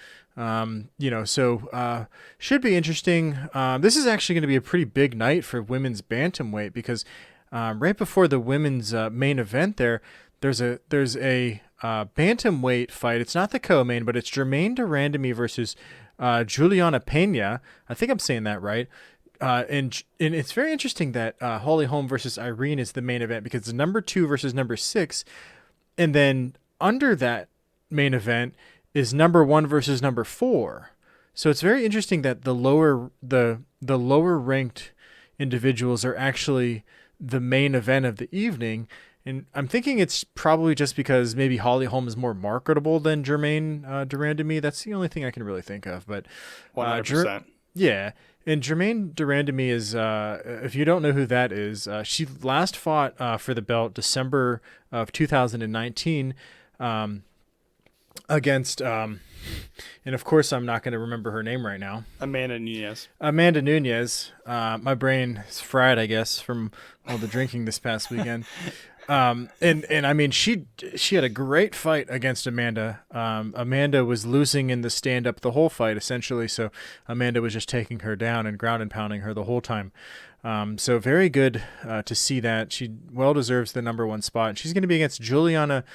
Should be interesting. This is actually going to be a pretty big night for women's bantamweight because right before the women's main event there's a bantamweight fight. It's not the co-main, but it's Germaine de Randamie versus Juliana Pena. I think I'm saying that right. And it's very interesting that Holly Holm versus Irene is the main event because it's number 2 versus number 6. And then under that main event is number 1 versus number 4. So it's very interesting that the lower ranked individuals are actually the main event of the evening. And I'm thinking it's probably just because maybe Holly Holm is more marketable than Germaine de Randamie. That's the only thing I can really think of. But 100%. Yeah. And Germaine de Randamie is, if you don't know who that is, she last fought for the belt December of 2019 against, and of course I'm not going to remember her name right now. Amanda Nunes. My brain is fried, I guess, from all the drinking this past weekend. And I mean, she had a great fight against Amanda. Amanda was losing in the stand-up the whole fight, essentially. So Amanda was just taking her down and ground and pounding her the whole time. So very good to see that. She well deserves the number 1 spot. She's going to be against Juliana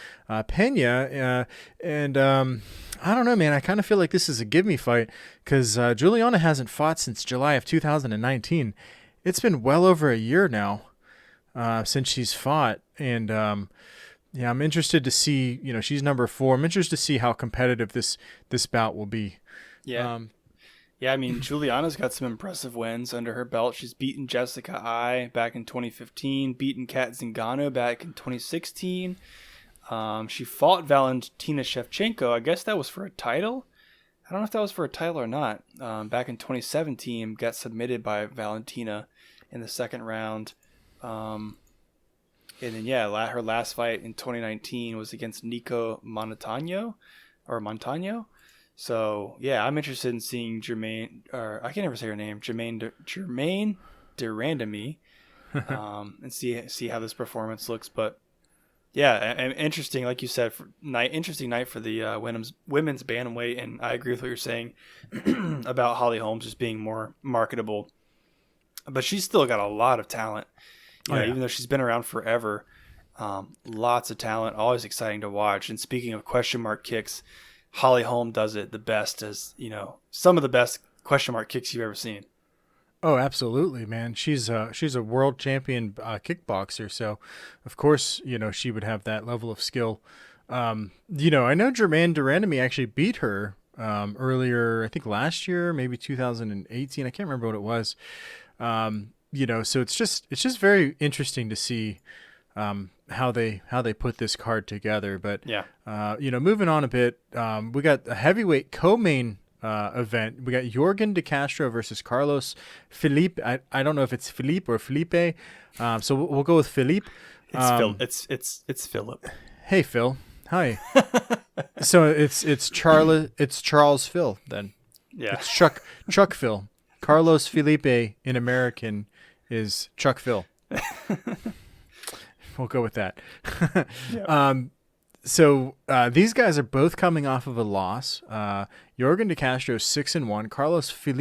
Pena. I don't know, man. I kind of feel like this is a give-me fight because Juliana hasn't fought since July of 2019. It's been well over a year now since she's fought. And I'm interested to see, she's number 4. I'm interested to see how competitive this bout will be. Yeah. I mean, Juliana's got some impressive wins under her belt. She's beaten Jessica Ai back in 2015, beaten Kat Zingano back in 2016. She fought Valentina Shevchenko. I guess that was for a title. I don't know if that was for a title or not. Back in 2017, got submitted by Valentina in the second round. And then, her last fight in 2019 was against Nico Montano. So, I'm interested in seeing Germaine, or I can never say her name, Germaine de Randamie, and see how this performance looks. But, interesting, like you said, interesting night for the women's bantamweight, and I agree with what you're saying about Holly Holm just being more marketable. But she's still got a lot of talent. Even though she's been around forever, lots of talent, always exciting to watch. And speaking of question mark kicks, Holly Holm does it the best, as some of the best question mark kicks you've ever seen. Oh, absolutely, man. She's a world champion kickboxer, so of course she would have that level of skill. I know Germaine de Randamie actually beat her earlier, I think last year, maybe 2018. I can't remember what it was. So it's just very interesting to see how they put this card together. But moving on a bit, we got a heavyweight co-main event. We got Jorgen De Castro versus Carlos Felipe. I don't know if it's Felipe or Felipe. So we'll go with Felipe. It's Philip. Hey Phil. Hi. So it's Charles Phil then. Yeah. It's Chuck Phil. Carlos Felipe in American is Chuck Phil. We'll go with that. Yep. So these guys are both coming off of a loss. Jorgen De Castro is 6-1. Carlos Phil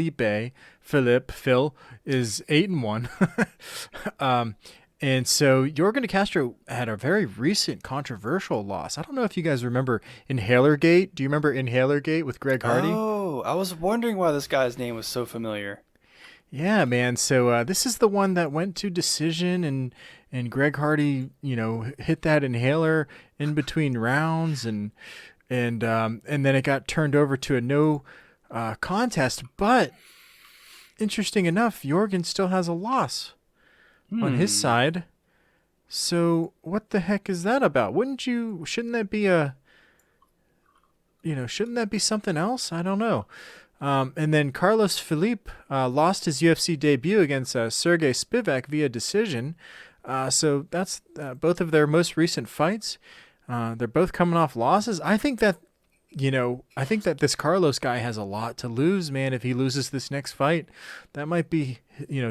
is 8-1. And so Jorgen de Castro had a very recent controversial loss. I don't know if you guys remember Inhaler Gate. Do you remember Inhaler Gate with Greg Hardy? Oh, I was wondering why this guy's name was so familiar. Yeah, man. So this is the one that went to decision, and Greg Hardy, hit that inhaler in between rounds, and then it got turned over to a no contest. But interesting enough, Jorgen still has a loss on his side. So what the heck is that about? Shouldn't that be shouldn't that be something else? I don't know. And then Carlos Felipe lost his UFC debut against Sergey Spivak via decision. So that's both of their most recent fights. They're both coming off losses. I think that this Carlos guy has a lot to lose, man. If he loses this next fight, that might be,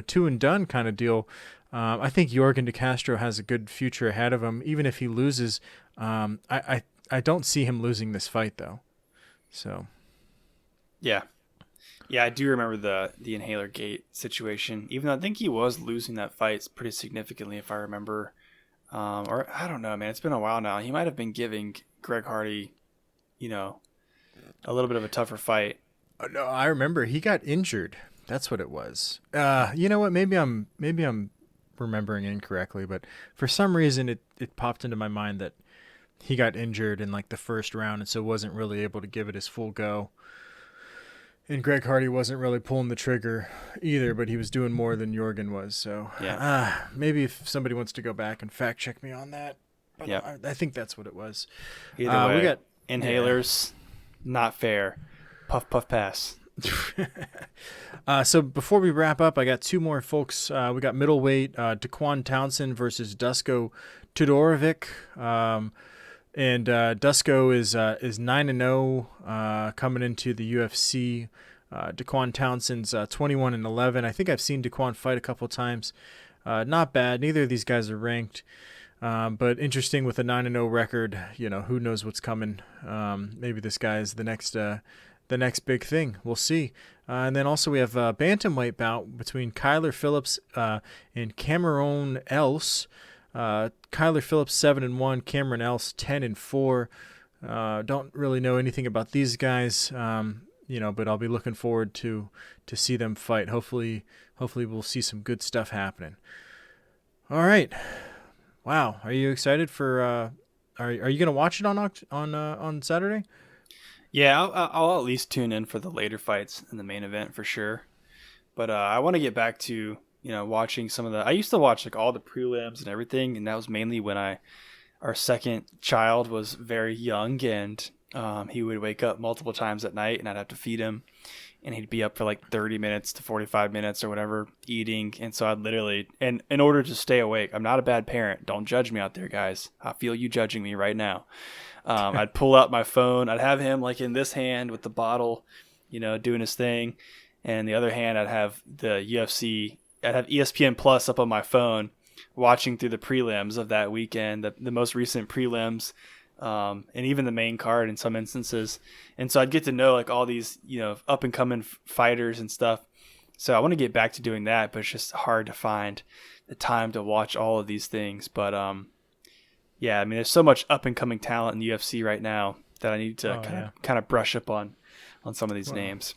two and done kind of deal. I think Jorgen de Castro has a good future ahead of him, even if he loses. I don't see him losing this fight though. So. Yeah. Yeah, I do remember the Inhaler Gate situation. Even though I think he was losing that fight pretty significantly, if I remember. Or I don't know, man. It's been a while now. He might have been giving Greg Hardy, a little bit of a tougher fight. Oh, no, I remember he got injured. That's what it was. You know what? Maybe I'm remembering incorrectly, but for some reason it popped into my mind that he got injured in like the first round, and so wasn't really able to give it his full go. And Greg Hardy wasn't really pulling the trigger either, but he was doing more than Jorgen was. So yeah. Maybe if somebody wants to go back and fact check me on that. But yeah. I think that's what it was. Either way, we got inhalers, not fair. Puff, puff, pass. So before we wrap up, I got two more folks. We got middleweight Daquan Townsend versus Dusko Todorovic. And Dusko is 9-0 coming into the UFC. Daquan Townsend's 21-11. I think I've seen Daquan fight a couple times. Not bad. Neither of these guys are ranked. But interesting with a 9-0 record. Who knows what's coming. Maybe this guy is the next big thing. We'll see. And then also we have a bantamweight bout between Kyler Phillips and Cameron Else. Kyler Phillips 7-1, Cameron Else 10-4. Don't really know anything about these guys, but I'll be looking forward to see them fight. Hopefully we'll see some good stuff happening. All right, wow. Are you excited for? Are you gonna watch it on Saturday? Yeah, I'll at least tune in for the later fights in the main event for sure. But I want to get back to watching some of I used to watch like all the prelims and everything, and that was mainly when our second child was very young, and he would wake up multiple times at night, and I'd have to feed him, and he'd be up for like 30 minutes to 45 minutes or whatever eating, and so I'd literally, and in order to stay awake, I'm not a bad parent. Don't judge me out there, guys. I feel you judging me right now. I'd pull out my phone. I'd have him like in this hand with the bottle, doing his thing, and the other hand I'd have the UFC. I'd have ESPN Plus up on my phone, watching through the prelims of that weekend, the most recent prelims, and even the main card in some instances. And so I'd get to know like all these, up and coming fighters and stuff. So I want to get back to doing that, but it's just hard to find the time to watch all of these things. But yeah, I mean, there's so much up and coming talent in the UFC right now that I need to kind of brush up on some of these names.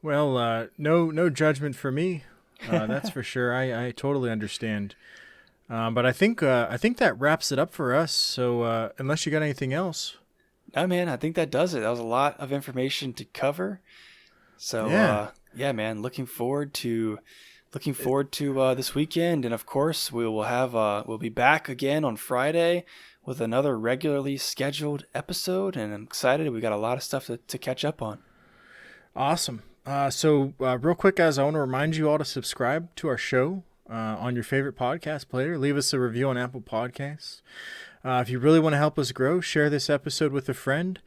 Well, no judgment for me. That's for sure. I totally understand. But I think that wraps it up for us. So unless you got anything else. No, man, I think that does it. That was a lot of information to cover. So yeah, man, looking forward to this weekend, and of course we'll be back again on Friday with another regularly scheduled episode, and I'm excited. We got a lot of stuff to catch up on. Awesome. So real quick, guys, I want to remind you all to subscribe to our show on your favorite podcast player. Leave us a review on Apple Podcasts. If you really want to help us grow, share this episode with a friend.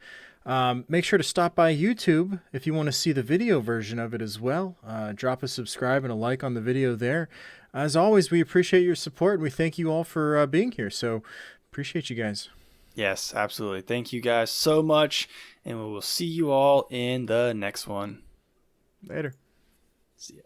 Make sure to stop by YouTube if you want to see the video version of it as well. Drop a subscribe and a like on the video there. As always, we appreciate your support, and we thank you all for being here. So appreciate you guys. Yes, absolutely. Thank you guys so much, and we will see you all in the next one. Later. See ya.